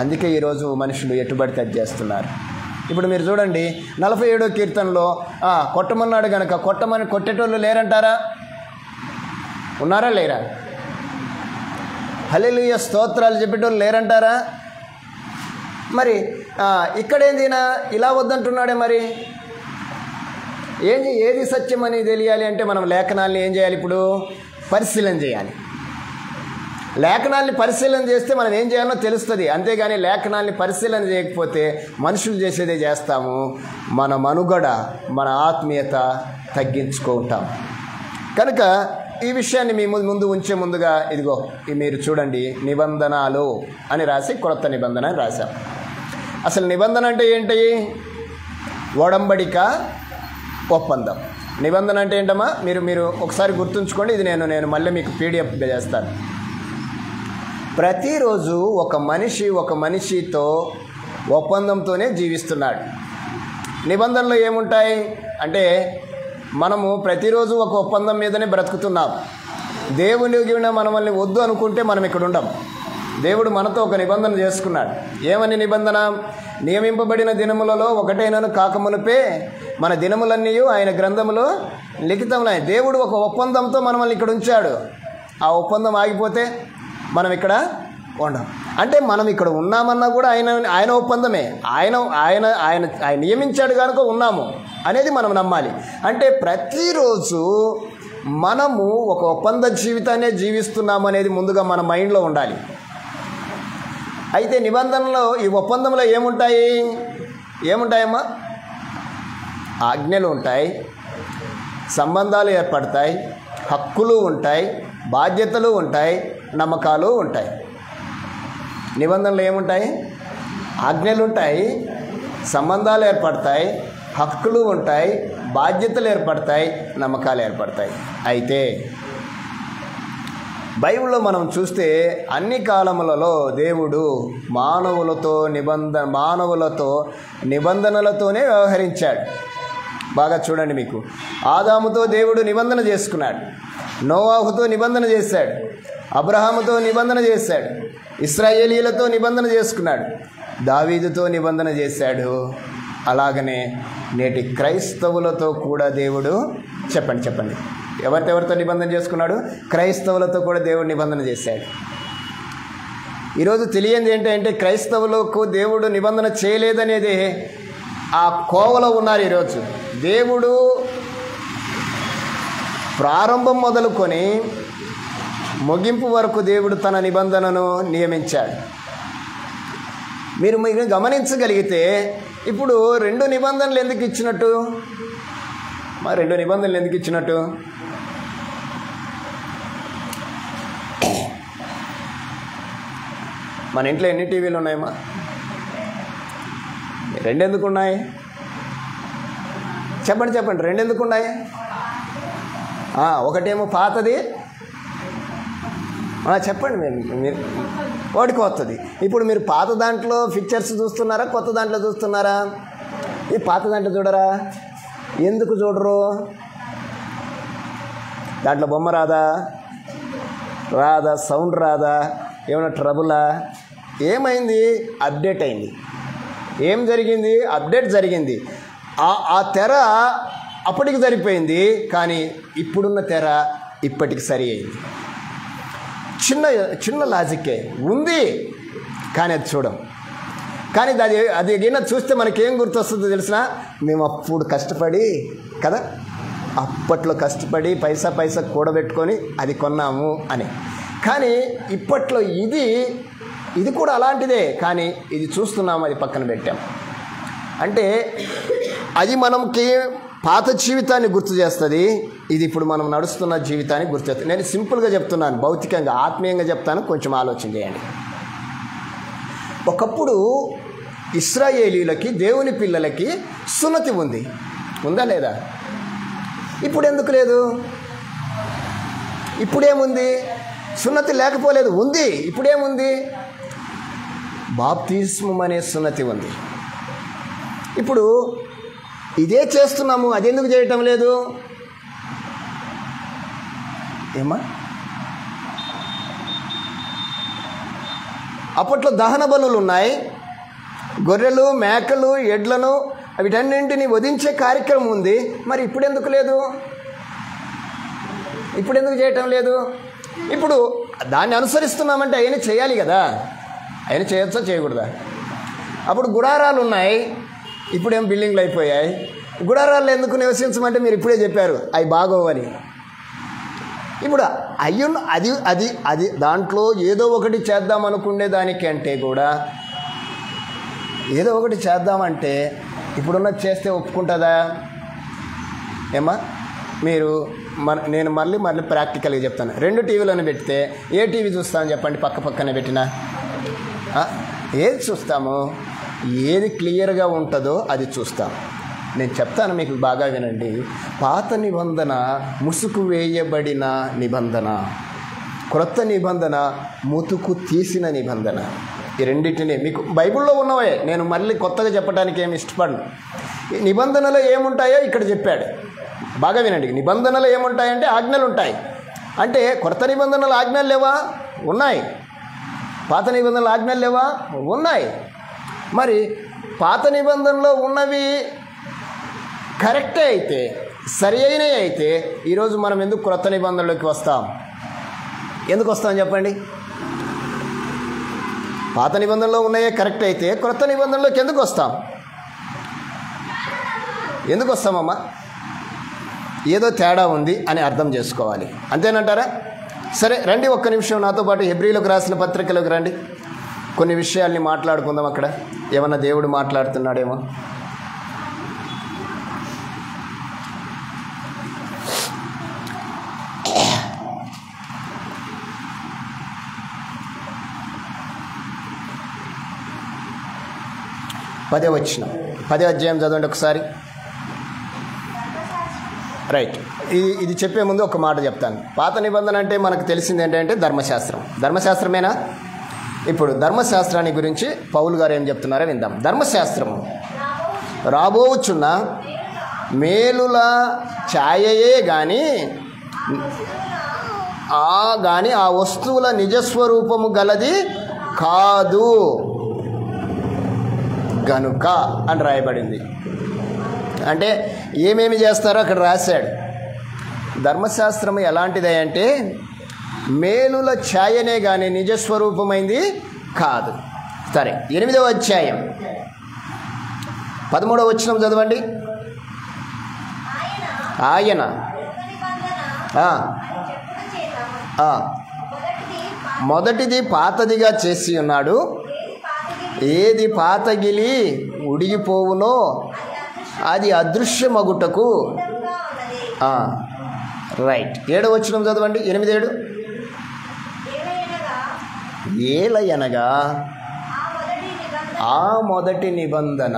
అందుకే ఈరోజు మనుషులు ఎటుబడితే అది చేస్తున్నారు. ఇప్పుడు మీరు చూడండి 47వ కీర్తనలో కొట్టమన్నాడు కనుక కొట్టమని కొట్టేటోళ్ళు లేరంటారా? ఉన్నారా లేరా? హల్లెలూయా స్తోత్రాలు చెప్పేటోళ్ళు లేరంటారా? మరి ఇక్కడేందినా ఇలా వద్దంటున్నాడే? మరి ఏది సత్యం అని తెలియాలి అంటే మనం లేఖనాల్ని ఏం చేయాలి? ఇప్పుడు పరిశీలన చేయాలి. లేఖనాల్ని పరిశీలన చేస్తే మనం ఏం చేయాలో తెలుస్తుంది. అంతేగాని లేఖనాల్ని పరిశీలన చేయకపోతే మనుషులు చేసేదే చేస్తాము. మన మనుగడ, మన ఆత్మీయత తగ్గించుకుంటాం. కనుక ఈ విషయాన్ని మీ ముందు ఉంచే ముందుగా ఇదిగో మీరు చూడండి, నిబంధనలు అని రాసి క్రొత్త నిబంధన అని రాశాం. అసలు నిబంధన అంటే ఏంటి? ఒడంబడిక, ఒప్పందం. నిబంధన అంటే ఏంటమ్మా? మీరు ఒకసారి గుర్తుంచుకోండి. ఇది నేను మళ్ళీ మీకు పీడిఎఫ్గా చేస్తాను. ప్రతిరోజు ఒక మనిషితో ఒప్పందంతోనే జీవిస్తున్నాడు. నిబంధనలు ఏముంటాయి అంటే మనము ప్రతిరోజు ఒక ఒప్పందం మీదనే బ్రతుకుతున్నాం. దేవునికి మనల్ని వద్దు అనుకుంటే మనం ఇక్కడ ఉండం. దేవుడు మనతో ఒక నిబంధన చేసుకున్నాడు. ఏమని నిబంధన? నియమింపబడిన దినములలో ఒకటైనను కాకమునుపే మన దినములన్నీ ఆయన గ్రంథములో లిఖితములై. దేవుడు ఒక ఒప్పందంతో మనల్ని ఇక్కడ ఉంచాడు. ఆ ఒప్పందం ఆగిపోతే మనం ఇక్కడ ఉండం. అంటే మనం ఇక్కడ ఉన్నామన్నా కూడా ఆయన ఒప్పందమే. ఆయన నియమించాడు కనుక ఉన్నాము అనేది మనం నమ్మాలి. అంటే ప్రతిరోజు మనము ఒక ఒప్పంద జీవితాన్ని జీవిస్తున్నాము అనేది ముందుగా మన మైండ్లో ఉండాలి. అయితే నిబంధనలో, ఈ ఒప్పందంలో ఏముంటాయమ్మా? ఆజ్ఞలు ఉంటాయి, సంబంధాలు ఏర్పడతాయి, హక్కులు ఉంటాయి, బాధ్యతలు ఉంటాయి, నమ్మకాలు ఉంటాయి. నిబంధనలు ఏముంటాయి? ఆజ్ఞలు ఉంటాయి, సంబంధాలు ఏర్పడతాయి, హక్కులు ఉంటాయి, బాధ్యతలు ఏర్పడతాయి, నమ్మకాలు ఏర్పడతాయి. అయితే బైబిల్లో మనం చూస్తే అన్ని కాలములలో దేవుడు మానవులతో నిబంధనలతోనే వ్యవహరించాడు. బాగా చూడండి. మీకు ఆదాముతో దేవుడు నిబంధన చేసుకున్నాడు, నోవాహుతో నిబంధన చేశాడు, అబ్రహాముతో నిబంధన చేశాడు, ఇశ్రాయేలీలతో నిబంధన చేసుకున్నాడు, దావీదుతో నిబంధన చేశాడు. అలాగనే నేటి క్రైస్తవులతో కూడా దేవుడు చెప్పండి ఎవరితో నిబంధన చేసుకున్నాడు? క్రైస్తవులతో కూడా దేవుడు నిబంధన చేశాడు. ఈరోజు తెలియంది ఏంటంటే క్రైస్తవులకు దేవుడు నిబంధన చేయలేదనేది ఆ కోవలో ఉన్నారు. ఈరోజు దేవుడు ప్రారంభం మొదలుకొని ముగింపు వరకు దేవుడు తన నిబంధనను నియమించాడు. మీరు గమనించగలిగితే ఇప్పుడు 2 నిబంధనలు ఎందుకు ఇచ్చినట్టు? మన ఇంట్లో ఎన్ని టీవీలు ఉన్నాయమ్మా? 2 ఎందుకు ఉన్నాయి? చెప్పండి 2 ఎందుకు ఉన్నాయి? ఒకటేమో పాతది, చెప్పండి మీరు, ఒకటి కొత్తది. ఇప్పుడు మీరు పాత దాంట్లో పిక్చర్స్ చూస్తున్నారా, కొత్త దాంట్లో చూస్తున్నారా? ఈ పాత దాంట్లో చూడరా? ఎందుకు చూడరు? దాంట్లో బొమ్మ రాదా? సౌండ్ రాదా? ఏమైనా ట్రబులా? ఏమైంది? అప్డేట్ అయింది. ఏం జరిగింది? అప్డేట్ జరిగింది. ఆ తెర అప్పటికి సరిపోయింది, కానీ ఇప్పుడున్న తెర ఇప్పటికి సరి అయింది. చిన్న లాజిక్కే ఉంది, కానీ అది చూడం. కానీ అది ఏమైనా చూస్తే మనకేం గుర్తొస్తుందో తెలిసినా, మేము అప్పుడు కష్టపడి కదా, అప్పట్లో కష్టపడి పైసా కూడబెట్టుకొని అది కొన్నాము అని. కానీ ఇప్పట్లో ఇది కూడా అలాంటిదే, కానీ ఇది చూస్తున్నాము, అది పక్కన పెట్టాం. అంటే అది మనకి పాత జీవితాన్ని గుర్తు చేస్తుంది, ఇది ఇప్పుడు మనం నడుస్తున్న జీవితాన్ని గుర్తు చేస్తుంది. నేను సింపుల్గా చెప్తున్నాను, భౌతికంగా ఆత్మీయంగా చెప్తాను, కొంచెం ఆలోచన చేయండి. ఒకప్పుడు ఇశ్రాయేలీలకి, దేవుని పిల్లలకి సున్నతి ఉందా లేదా? ఇప్పుడు ఎందుకు లేదు? ఇప్పుడేముంది? సున్నతి లేకపోలేదు, ఉంది. ఇప్పుడేముంది? బాప్తిస్మం అనే సున్నతి ఉంది. ఇప్పుడు ఇదే చేస్తున్నాము, అది ఎందుకు చేయటం లేదు? ఏమా? అప్పట్లో దహన బలులు ఉన్నాయి, గొర్రెలు, మేకలు, ఎడ్లను, వీటన్నింటినీ వధించే కార్యక్రమం ఉంది. మరి ఇప్పుడు ఎందుకు లేదు? ఇప్పుడు ఎందుకు చేయటం లేదు? ఇప్పుడు దాన్ని అనుసరిస్తున్నామంటే ఆయన చేయాలి కదా. ఆయన చేయొచ్చా చేయకూడదా? అప్పుడు గుడారాలు ఉన్నాయి, ఇప్పుడేం బిల్డింగ్లు అయిపోయాయి. గుడారాలు ఎందుకు నివసించమంటే మీరు ఇప్పుడే చెప్పారు అవి బాగోవని. ఇప్పుడు అది దాంట్లో ఏదో ఒకటి చేద్దాం అనుకునే దానికంటే కూడా ఏదో ఒకటి చేద్దామంటే ఇప్పుడున్నది చేస్తే ఒప్పుకుంటుందా? ఏమా మీరు నేను మళ్ళీ ప్రాక్టికల్గా చెప్తాను. 2 టీవీలను పెడితే ఏ టీవీ చూస్తామని చెప్పండి? పక్కనే పెట్టినా ఏది చూస్తాము? ఏది క్లియర్గా ఉంటుందో అది చూస్తాం. నేను చెప్తాను, మీకు బాగా వినండి. పాత నిబంధన ముసుగు వేయబడిన నిబంధన, క్రొత్త నిబంధన ముతుకు తీసిన నిబంధన. ఈ రెండింటినీ మీకు బైబిల్లో ఉన్నవే, నేను మళ్ళీ కొత్తగా చెప్పడానికి ఏమి ఇష్టపడను. ఈ నిబంధనలు ఏముంటాయో ఇక్కడ చెప్పాడు. బాగా వినండి. నిబంధనలు ఏముంటాయంటే ఆజ్ఞలు ఉంటాయి. అంటే కొత్త నిబంధనలు ఆజ్ఞలు లేవా? ఉన్నాయి. పాత నిబంధనలు ఆజ్ఞలు లేవా? ఉన్నాయి. మరి పాత నిబంధనలో ఉన్నవి కరెక్టే అయితే, సరి అయినవి అయితే ఈరోజు మనం ఎందుకు క్రొత్త నిబంధనలోకి వస్తాం? ఎందుకు వస్తాం చెప్పండి? పాత నిబంధనలో ఉన్నాయే కరెక్ట్ అయితే క్రొత్త నిబంధనలోకి ఎందుకు వస్తాం? ఎందుకు వస్తామమ్మా? ఏదో తేడా ఉంది అని అర్థం చేసుకోవాలి, అంతేనంటారా? సరే రండి, ఒక్క నిమిషం నాతో పాటు హెబ్రీలకు రాసిన పత్రికలోకి రండి. కొన్ని విషయాల్ని మాట్లాడుకుందాం. అక్కడ ఏమన్నా దేవుడు మాట్లాడుతున్నాడేమో. పదో అధ్యాయం చదవండి ఒకసారి. రైట్. ఇది చెప్పే ముందు ఒక మాట చెప్తాను. పాత నిబంధన అంటే మనకు తెలిసింది ఏంటంటే ధర్మశాస్త్రమేనా? ఇప్పుడు ధర్మశాస్త్రాన్ని గురించి పౌలు గారు ఏం చెప్తున్నారో విందాం. ధర్మశాస్త్రము రాబోచున్న మేలుల ఛాయయే కానీ ఆ వస్తువుల నిజస్వరూపము గలది కాదు గనుక అని రాయబడింది. అంటే ఏమేమి చేస్తారో అక్కడ రాశాడు. ధర్మశాస్త్రం ఎలాంటిది అంటే మేలుల ఛాయనే కానీ నిజస్వరూపమైంది కాదు. సరే, 8వ అధ్యాయం 13వ వచనం చదవండి. ఆయన మొదటిది పాతదిగా చేసి ఉన్నాడు, ఏది పాతగిలి ఉడిగిపోవునో అది అదృశ్యమగుటకు. రైట్. 7వ వచనం చదవండి. 8-7. ఏలయనగా ఆ మొదటి నిబంధన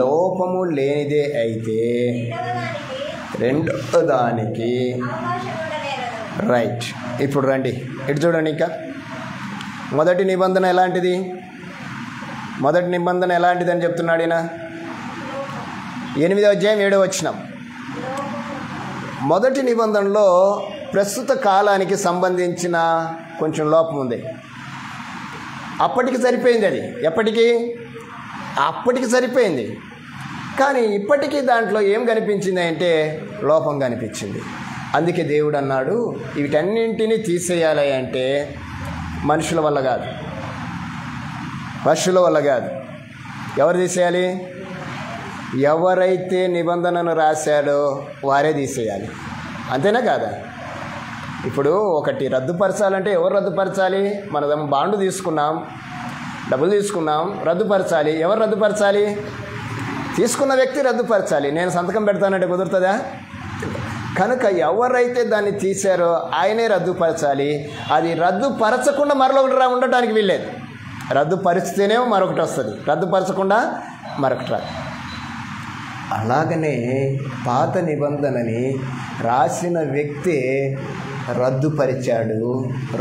లోపము లేనిదే అయితే రెండవ దానికి. రైట్. ఇప్పుడు రండి, ఇటు చూడండి. ఇంకా మొదటి నిబంధన ఎలాంటిది? మొదటి నిబంధన ఎలాంటిది అని చెప్తున్నాడు ఈయన. 8వ అధ్యాయం 7వ వచనం. మొదటి నిబంధనలో ప్రస్తుత కాలానికి సంబంధించిన కొంచెం లోపం ఉంది. అప్పటికి సరిపోయింది. అది ఎప్పటికీ? అప్పటికి సరిపోయింది. కానీ ఇప్పటికీ దాంట్లో ఏం కనిపించింది అంటే లోపం కనిపించింది. అందుకే దేవుడు అన్నాడు, వీటన్నింటినీ తీసేయాలి అంటే మనుషుల వల్ల కాదు, పశువుల వల్ల కాదు. ఎవరు తీసేయాలి? ఎవరైతే నిబంధనను రాశాడో వారే తీసేయాలి. అంతేనా కాదా? ఇప్పుడు ఒకటి రద్దుపరచాలంటే ఎవరు రద్దుపరచాలి? మనం బాండు తీసుకున్నాం, డబ్బులు తీసుకున్నాం, రద్దుపరచాలి. ఎవరు రద్దుపరచాలి? తీసుకున్న వ్యక్తి రద్దుపరచాలి. నేను సంతకం పెడతానంటే కుదురుతుందా? కనుక ఎవరైతే దాన్ని తీశారో ఆయనే రద్దుపరచాలి. అది రద్దుపరచకుండా మరొకటి ఉండటానికి వీల్లేదు. రద్దుపరిస్తేనే మరొకటి వస్తుంది, రద్దుపరచకుండా మరొకటి రాదు. అలాగనే పాత నిబంధనని రాసిన వ్యక్తే రద్దుపరిచాడు.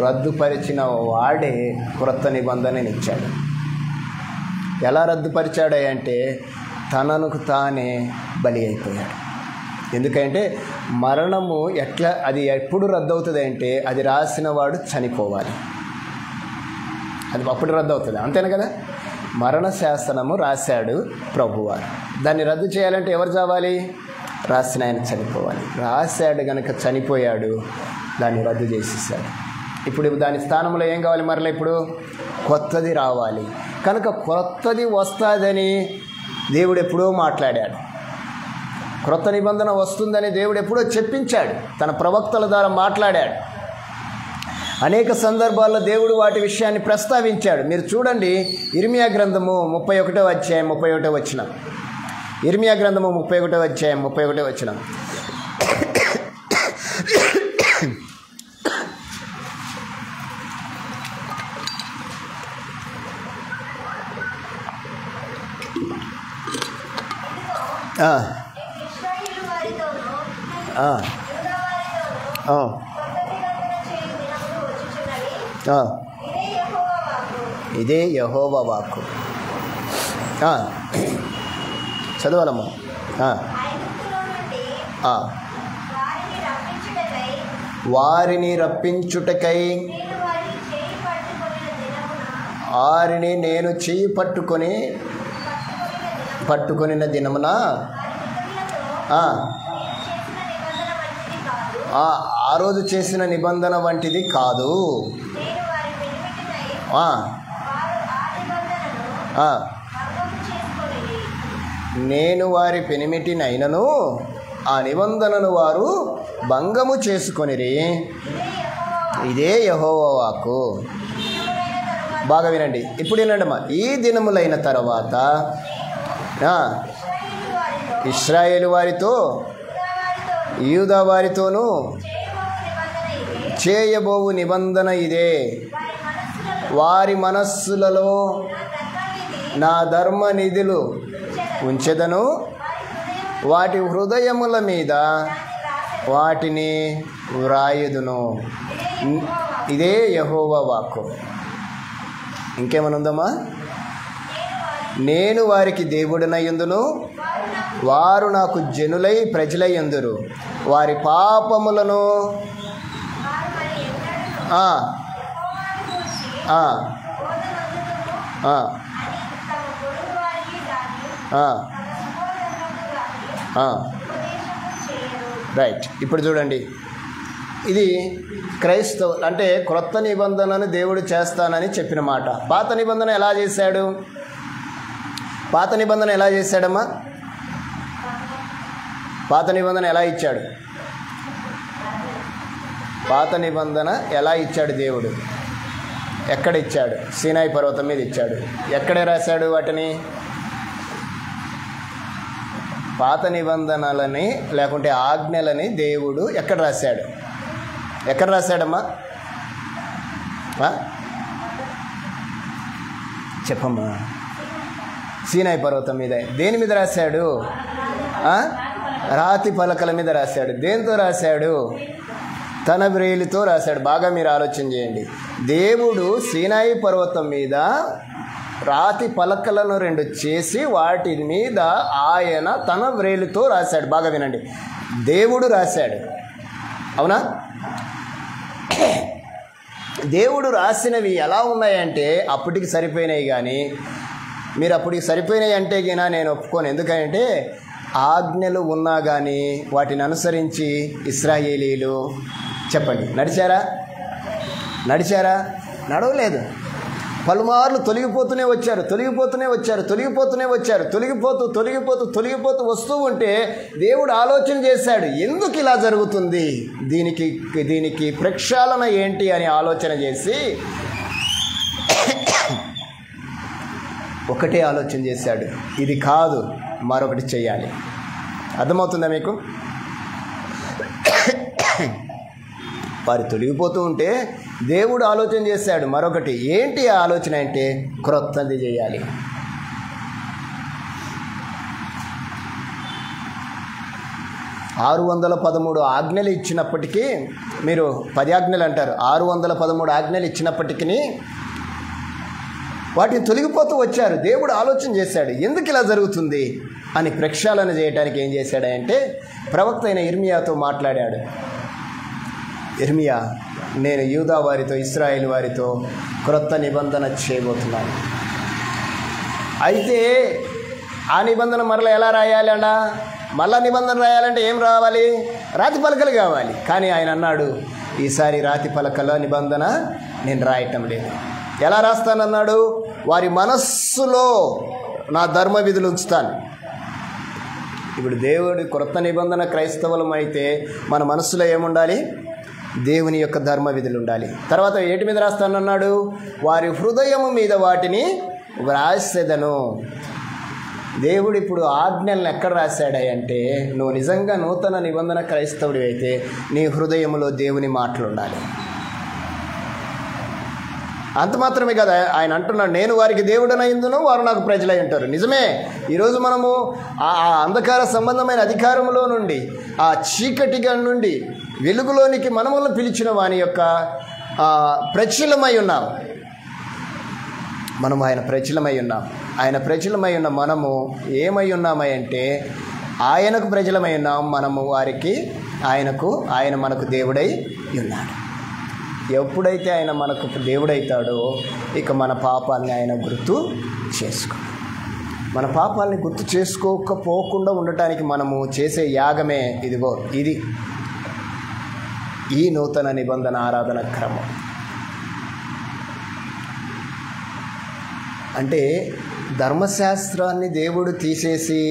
రద్దుపరిచిన వాడే క్రొత్త నిబంధనని ఇచ్చాడు. ఎలా రద్దుపరిచాడు అంటే తనకు తానే బలి అయిపోయాడు. ఎందుకంటే మరణము అది ఎప్పుడు రద్దవుతుంది అంటే అది రాసిన వాడు చనిపోవాలి. అది అప్పుడు రద్దవుతుంది. అంతేనా కదా? మరణ శాసనము రాశాడు ప్రభువారు. దాన్ని రద్దు చేయాలంటే ఎవరు చావాలి? రాసిన ఆయన చనిపోవాలి. రాశాడు కనుక చనిపోయాడు, దాన్ని రద్దు చేసేసాడు. ఇప్పుడు దాని స్థానంలో ఏం కావాలి? మరలా ఇప్పుడు కొత్తది రావాలి. కనుక కొత్తది వస్తుందని దేవుడు ఎప్పుడో మాట్లాడాడు. క్రొత్త నిబంధన వస్తుందని దేవుడు ఎప్పుడో చెప్పించాడు, తన ప్రవక్తల ద్వారా మాట్లాడాడు. అనేక సందర్భాల్లో దేవుడు వాటి విషయాన్ని ప్రస్తావించాడు. మీరు చూడండి, ఇర్మియా గ్రంథము 31వ అధ్యాయం 31వ వచనం. ఇర్మియా గ్రంథము 31వ అధ్యాయం 31వ వచనం. ఇదే యెహోవా వాక్కు. చదవాలమ్మా. వారిని రప్పించుటకై వారిని నేను చెయ్యి పట్టుకొనిన దినమున ఆ రోజు చేసిన నిబంధన వంటిది కాదు. నేను వారి పెనిమిటినైనను ఆ నిబంధనను వారు భంగము చేసుకొనిరి. ఇదే యెహోవా వాక్కు. బాగా వినండి, ఇప్పుడు వినండమ్మా. ఈ దినములైన తర్వాత ఇశ్రాయేలు వారితో యూదా వారితోనూ చేయబోవు నిబంధన ఇదే. వారి మనస్సులలో నా ధర్మ నిధులు ఉంచెదను, వాటి హృదయముల మీద వాటిని వ్రాయుదును. ఇదే యెహోవా వాక్కు. ఇంకేమైనా ఉందమ్మా? నేను వారికి దేవుడినయ్యుందును, వారు నాకు జనులై ప్రజలై యందురు. వారి పాపములను రైట్. ఇప్పుడు చూడండి, ఇది క్రైస్తవులు అంటే క్రొత్త నిబంధనను దేవుడు చేస్తానని చెప్పిన మాట. పాత నిబంధన ఎలా చేశాడు? పాత నిబంధన ఎలా చేశాడమ్మా? పాత నిబంధన ఎలా ఇచ్చాడు? పాత నిబంధన ఎలా ఇచ్చాడు దేవుడు? ఎక్కడ ఇచ్చాడు? సీనాయి పర్వతం మీద ఇచ్చాడు. ఎక్కడ రాశాడు వాటిని? పాత నిబంధనలని లేకుంటే ఆజ్ఞలని దేవుడు ఎక్కడ రాశాడు? ఎక్కడ రాశాడమ్మా? చెప్పమ్మా. సీనాయి పర్వతం మీద. దేని మీద రాశాడు? రాతి పలకల మీద రాశాడు. దేంతో రాశాడు? తన వ్రేలితో రాశాడు. బాగా మీరు ఆలోచన చేయండి. దేవుడు సీనాయి పర్వతం మీద రాతి పలకలను 2 చేసి వాటి మీద ఆయన తన వ్రేలితో రాశాడు. బాగా వినండి, దేవుడు రాశాడు. అవునా? దేవుడు రాసినవి ఎలా ఉన్నాయంటే అప్పటికి సరిపోయినాయి. కానీ మీరు అప్పటికి సరిపోయినాయి అంటే గినా నేను ఒప్పుకోను. ఎందుకంటే ఆజ్ఞలు ఉన్నా కానీ వాటిని అనుసరించి ఇశ్రాయేలీలు చెప్పండి నడిచారా? నడవలేదు. పలుమార్లు తొలగిపోతూనే వచ్చారు. వస్తూ ఉంటే దేవుడు ఆలోచన చేశాడు, ఎందుకు ఇలా జరుగుతుంది, దీనికి ప్రక్షాళన ఏంటి అని ఆలోచన చేసి ఒకటే ఆలోచన చేశాడు, ఇది కాదు మరొకటి చేయాలి. అర్థమవుతుందా మీకు? వారు తొలగిపోతూ ఉంటే దేవుడు ఆలోచన చేశాడు మరొకటి. ఏంటి ఆ ఆలోచన అంటే క్రొత్తది చేయాలి. ఆరు 613 ఆజ్ఞలు ఇచ్చినప్పటికీ, మీరు 10 ఆజ్ఞలు అంటారు, 613 ఆజ్ఞలు ఇచ్చినప్పటికీ వాటిని తొలగిపోతూ వచ్చారు. దేవుడు ఆలోచన చేశాడు, ఎందుకు ఇలా జరుగుతుంది అని ప్రక్షాళన చేయడానికి ఏం చేశాడంటే ప్రవక్త అయిన ఇర్మియాతో మాట్లాడాడు. ఇర్మియా, నేను యూదా వారితో ఇశ్రాయేలు వారితో క్రొత్త నిబంధన చేయబోతున్నాను. అయితే ఆ నిబంధన మరలా ఎలా రాయాలన్నా మళ్ళా నిబంధన రాయాలంటే ఏం రావాలి? రాతి పలకలు కావాలి. కానీ ఆయన అన్నాడు, ఈసారి రాతి పలకల నిబంధన నేను రాయటం లేదు. ఎలా రాస్తానన్నాడు? వారి మనస్సులో నా ధర్మ విధులు ఉంచుతాను. ఇప్పుడు దేవుడి క్రొత్త నిబంధన క్రైస్తవులం అయితే మన మనస్సులో ఏముండాలి? దేవుని యొక్క ధర్మ విధులు ఉండాలి. తర్వాత ఏటి మీద రాస్తానన్నాడు? వారి హృదయము మీద వాటిని వ్రాసేదను. దేవుడు ఇప్పుడు ఆజ్ఞలను ఎక్కడ రాశాడంటే, నువ్వు నిజంగా నూతన నిబంధన క్రైస్తవుడి అయితే నీ హృదయంలో దేవుని మాటలు ఉండాలి. అంత మాత్రమే కదా ఆయన అంటున్నాడు, నేను వారికి దేవుడనైందును వారు నాకు ప్రజలై ఉంటారు. నిజమే. ఈరోజు మనము ఆ అంధకార సంబంధమైన అధికారంలో నుండి, ఆ చీకటిగా నుండి వెలుగులోనికి మనములను పిలిచిన వాని యొక్క ప్రజలమై ఉన్నాం. మనము ఆయన ప్రజలమై ఉన్నాం. ఆయన ప్రజలమై ఉన్న మనము ఏమై ఉన్నామై అంటే ఆయనకు ప్రజలమై ఉన్నాం. మనము వారికి ఆయన మనకు దేవుడై ఉన్నాడు. ఎప్పుడైతే ఆయన మనకు దేవుడైతాడో ఇక మన పాపాలని ఆయన గుర్తు చేసుకో. మన పాపాలని గుర్తు చేసుకోకపోకుండా ఉండటానికి మనము చేసే యాగమే ఇది ఈ నూతన నిబంధన ఆరాధన క్రమం. అంటే ధర్మశాస్త్రాన్ని దేవుడు తీసేసి,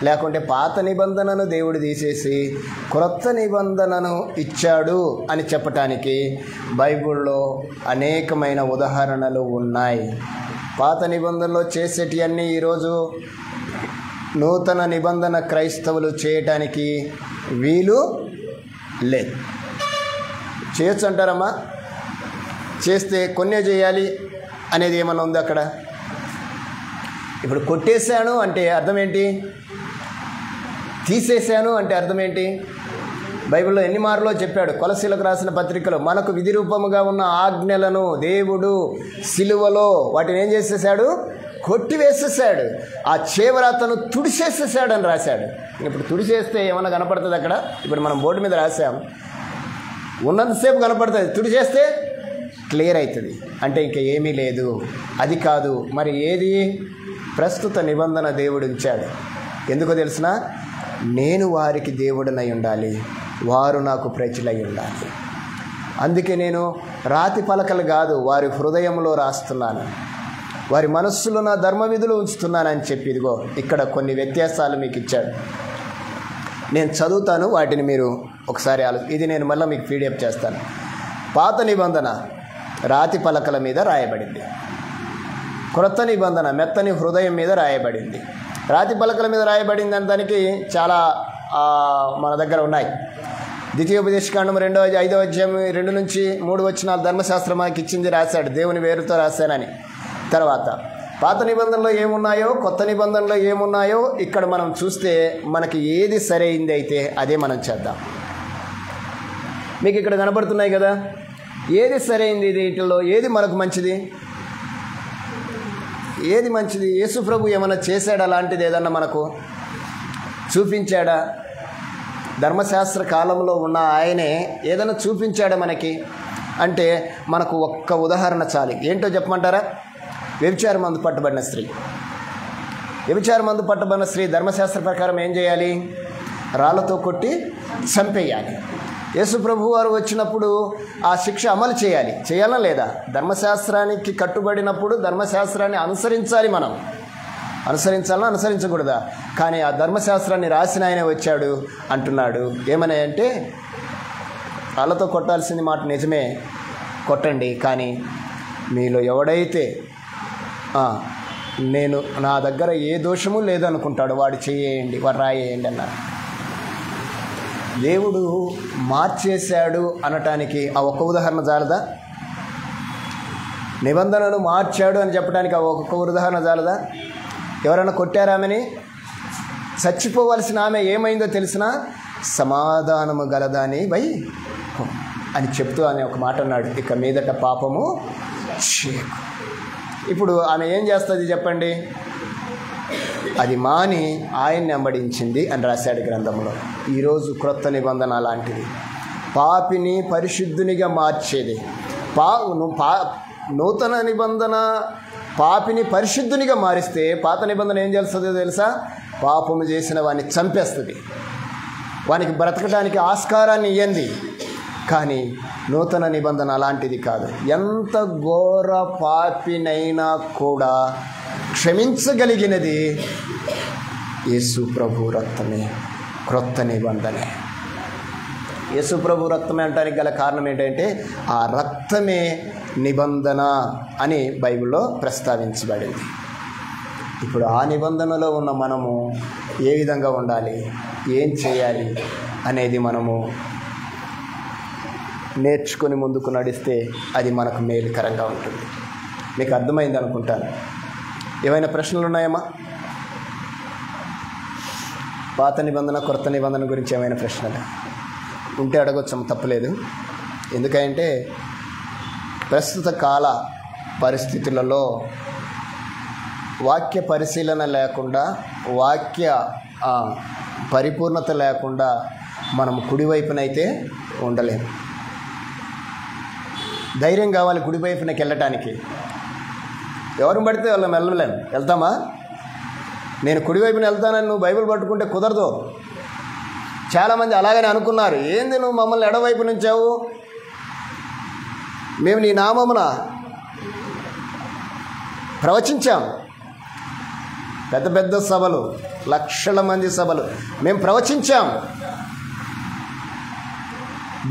లేకుంటే పాత నిబంధనను దేవుడు తీసేసి క్రొత్త నిబంధనను ఇచ్చాడు అని చెప్పటానికి బైబిల్లో అనేకమైన ఉదాహరణలు ఉన్నాయి. పాత నిబంధనలో చేసేటివన్నీ ఈరోజు నూతన నిబంధన క్రైస్తవులు చేయటానికి వీలు లేదు. చేయొచ్చు అంటారమ్మా? చేస్తే కొన్నే చేయాలి అనేది ఏమన్నా ఉంది అక్కడ? ఇప్పుడు కొట్టేశాను అంటే అర్థం ఏంటి? తీసేశాను అంటే అర్థం ఏంటి? బైబిల్లో ఎన్ని మార్లో చెప్పాడు. కొలసీలకు రాసిన పత్రికలో మనకు విధి రూపముగా ఉన్న ఆజ్ఞలను దేవుడు సిలువలో వాటిని ఏం చేసేసాడు? కొట్టివేసేసాడు. ఆ చేవరాతను తుడిచేసేసాడు అని రాశాడు. ఇప్పుడు తుడిచేస్తే ఏమన్నా కనపడుతుంది అక్కడ? ఇప్పుడు మనం బోర్డు మీద రాసాం, ఉన్నంతసేపు కనపడుతుంది. తుడిచేస్తే క్లియర్ అవుతుంది. అంటే ఇంకా ఏమీ లేదు. అది కాదు. మరి ఏది? ప్రస్తుత నిబంధన దేవుడు ఉంచాడు. ఎందుకో తెలిసిన? నేను వారికి దేవుడనై ఉండాలి, వారు నాకు ప్రజలై ఉండాలి. అందుకే నేను రాతి పలకలు కాదు, వారి హృదయంలో రాస్తున్నాను, వారి మనస్సులో నా ధర్మ విధులు ఉంచుతున్నానని చెప్పి ఇదిగో ఇక్కడ కొన్ని వ్యత్యాసాలు మీకు ఇచ్చాడు. నేను చదువుతాను, వాటిని మీరు ఒకసారి ఇది నేను మళ్ళీ మీకు పీడిఎఫ్ చేస్తాను. పాత నిబంధన రాతి పలకల మీద రాయబడింది. క్రొత్త నిబంధన మెత్తని హృదయం మీద రాయబడింది. రాతి పలకల మీద రాయబడింది అని దానికి చాలా మన దగ్గర ఉన్నాయి. ద్వితీయోపదేశకాండం 5వ అధ్యాయం 2 నుంచి 3 వచనాలు ధర్మశాస్త్రం మనకి ఇచ్చింది రాశాడు. దేవుని వేరుతో రాశానని. తర్వాత పాత నిబంధనలో ఏమున్నాయో కొత్త నిబంధనలో ఏమున్నాయో ఇక్కడ మనం చూస్తే మనకి ఏది సరైంది అయితే అదే మనం చేద్దాం. మీకు ఇక్కడ కనపడుతున్నాయి కదా, ఏది సరైంది? వీటిల్లో ఏది మనకు మంచిది? ఏది మంచిది? యేసు ప్రభు ఏమైనా చేశాడా? అలాంటిది ఏదన్నా మనకు చూపించాడా? ధర్మశాస్త్ర కాలంలో ఉన్న ఆయనే ఏదైనా చూపించాడా మనకి? అంటే మనకు ఒక్క ఉదాహరణ చాలు. ఏంటో చెప్పమంటారా? వ్యభిచార మందు పట్టబడిన స్త్రీ. వ్యభిచార మందు పట్టబడిన స్త్రీ ధర్మశాస్త్ర ప్రకారం ఏం చేయాలి? రాళ్లతో కొట్టి చంపేయాలి. యేసు ప్రభు వారు వచ్చినప్పుడు ఆ శిక్ష అమలు చేయాలా లేదా? ధర్మశాస్త్రానికి కట్టుబడినప్పుడు ధర్మశాస్త్రాన్ని అనుసరించాలి. మనం అనుసరించాలా అనుసరించకూడదా? కానీ ఆ ధర్మశాస్త్రాన్ని రాసిన ఆయన వచ్చాడు అంటున్నాడు. ఏమని అంటే, రాళ్లతో కొట్టాల్సింది మాట నిజమే, కొట్టండి. కానీ మీలో ఎవడైతే నేను నా దగ్గర ఏ దోషము లేదనుకుంటాడు వాడు చేయండి, వాడు రాయేయండి అన్నారు. దేవుడు మార్చేశాడు అనటానికి ఆ ఒక్క ఉదాహరణ చాలదా? నిబంధనను మార్చాడు అని చెప్పడానికి ఆ ఒక్క ఉదాహరణ చాలదా? ఎవరైనా కొట్టారామని చచ్చిపోవలసిన ఆమె ఏమైందో తెలిసినా సమాధానము గలదాని అని చెప్తూ అనే ఒక మాట అన్నాడు, ఇక మీదట పాపము చేయకు. ఇప్పుడు ఆమె ఏం చేస్తుంది చెప్పండి? అది మాని ఆయన్ని వెంబడించింది అని రాశాడు గ్రంథంలో. ఈరోజు క్రొత్త నిబంధన లాంటిది, పాపిని పరిశుద్ధునిగా మార్చేది. నూతన నిబంధన పాపిని పరిశుద్ధునిగా మారిస్తే పాత నిబంధన ఏం చేస్తుందో తెలుసా? పాపము చేసిన వాడిని చంపేస్తుంది, వానికి బ్రతకడానికి ఆస్కారాన్ని ఇయ్యండి. కానీ నూతన నిబంధన అలాంటిది కాదు. ఎంత ఘోర పాపినైనా కూడా క్షమించగలిగినది యేసు ప్రభు రక్తమే, క్రొత్త నిబంధనే. యేసు ప్రభు రక్తమే అంటానికి గల కారణం ఏంటంటే ఆ రక్తమే నిబంధన అని బైబిల్లో ప్రస్తావించబడింది. ఇప్పుడు ఆ నిబంధనలో ఉన్న మనము ఏ విధంగా ఉండాలి, ఏం చేయాలి అనేది మనము నేర్చుకొని ముందుకు నడిస్తే అది మనకు మేలుకరంగా ఉంటుంది. మీకు అర్థమైంది అనుకుంటాను. ఏమైనా ప్రశ్నలు ఉన్నాయమ్మా? పాత నిబంధన క్రొత్త నిబంధన గురించి ఏమైనా ప్రశ్నలు ఉంటే అడగొచ్చం, తప్పలేదు. ఎందుకంటే ప్రస్తుత కాల పరిస్థితులలో వాక్య పరిశీలన లేకుండా, వాక్య పరిపూర్ణత లేకుండా మనం కుడివైపునైతే ఉండలేము. ధైర్యం కావాలి కుడివైపునకి వెళ్ళటానికి. ఎవరిని పడితే వాళ్ళని వెళ్ళలేము. వెళ్తామా? నేను కుడివైపున వెళ్తానని నువ్వు బైబిల్ పట్టుకుంటే కుదరదు. చాలామంది అలాగనే అనుకున్నారు. ఏంది నువ్వు మమ్మల్ని ఎడవైపు నుంచావు, మేము నీ నామమున ప్రవచించాం. పెద్ద పెద్ద సభలు, లక్షల మంది సభలు, మేము ప్రవచించాం,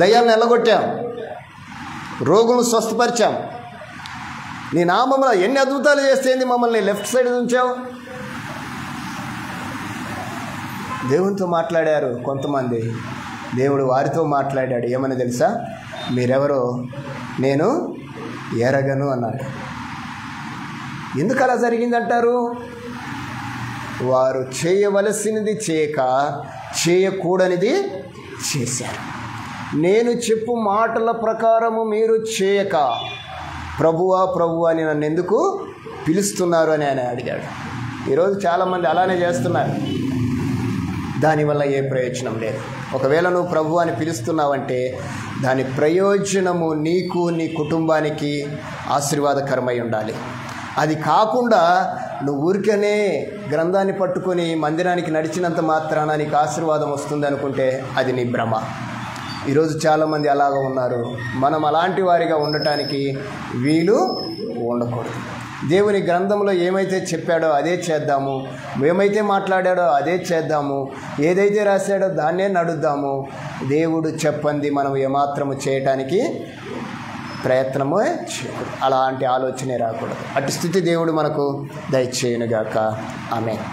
దయ్యాలను ఎల్లగొట్టాం, రోగులను స్వస్థపరిచాం, నీ నామమున ఎన్ని అద్భుతాలు చేస్తే మమ్మల్ని లెఫ్ట్ సైడ్ ఉంచావు. దేవునితో మాట్లాడారు కొంతమంది, దేవుడు వారితో మాట్లాడాడు. ఏమని తెలుసా? మీరెవరో నేను ఎరగను అన్నాడు. ఎందుకు అలా జరిగిందంటారు? వారు చేయవలసినది చేయక చేయకూడనిది చేశారు. నేను చెప్పు మాటల ప్రకారము మీరు చేయక ప్రభువా ప్రభువా అని నన్ను ఎందుకు పిలుస్తున్నారు అని ఆయన అడిగాడు. ఈరోజు చాలామంది అలానే చేస్తున్నారు. దానివల్ల ఏ ప్రయోజనం లేదు. ఒకవేళ నువ్వు ప్రభు అని పిలుస్తున్నావంటే దాని ప్రయోజనము నీకు, నీ కుటుంబానికి ఆశీర్వాదకరమై ఉండాలి. అది కాకుండా నువ్వు ఊరికనే గ్రంథాన్ని పట్టుకొని మందిరానికి నడిచినంత మాత్రాన నీకు ఆశీర్వాదం వస్తుంది అనుకుంటే అది నీ భ్రమ. ఈరోజు చాలామంది అలాగ ఉన్నారు. మనం అలాంటి వారిగా ఉండటానికి వీలు ఉండకూడదు. దేవుని గ్రంథంలో ఏమైతే చెప్పాడో అదే చేద్దాము, ఏమైతే మాట్లాడాడో అదే చేద్దాము, ఏదైతే రాశాడో దాన్నే నడుద్దాము. దేవుడు చెప్పంది మనం ఏమాత్రము చేయటానికి ప్రయత్నమే చేయకూడదు. అలాంటి ఆలోచనే రాకూడదు. అటు స్థితి దేవుడు మనకు దయచేయునుగాక. ఆమేన్.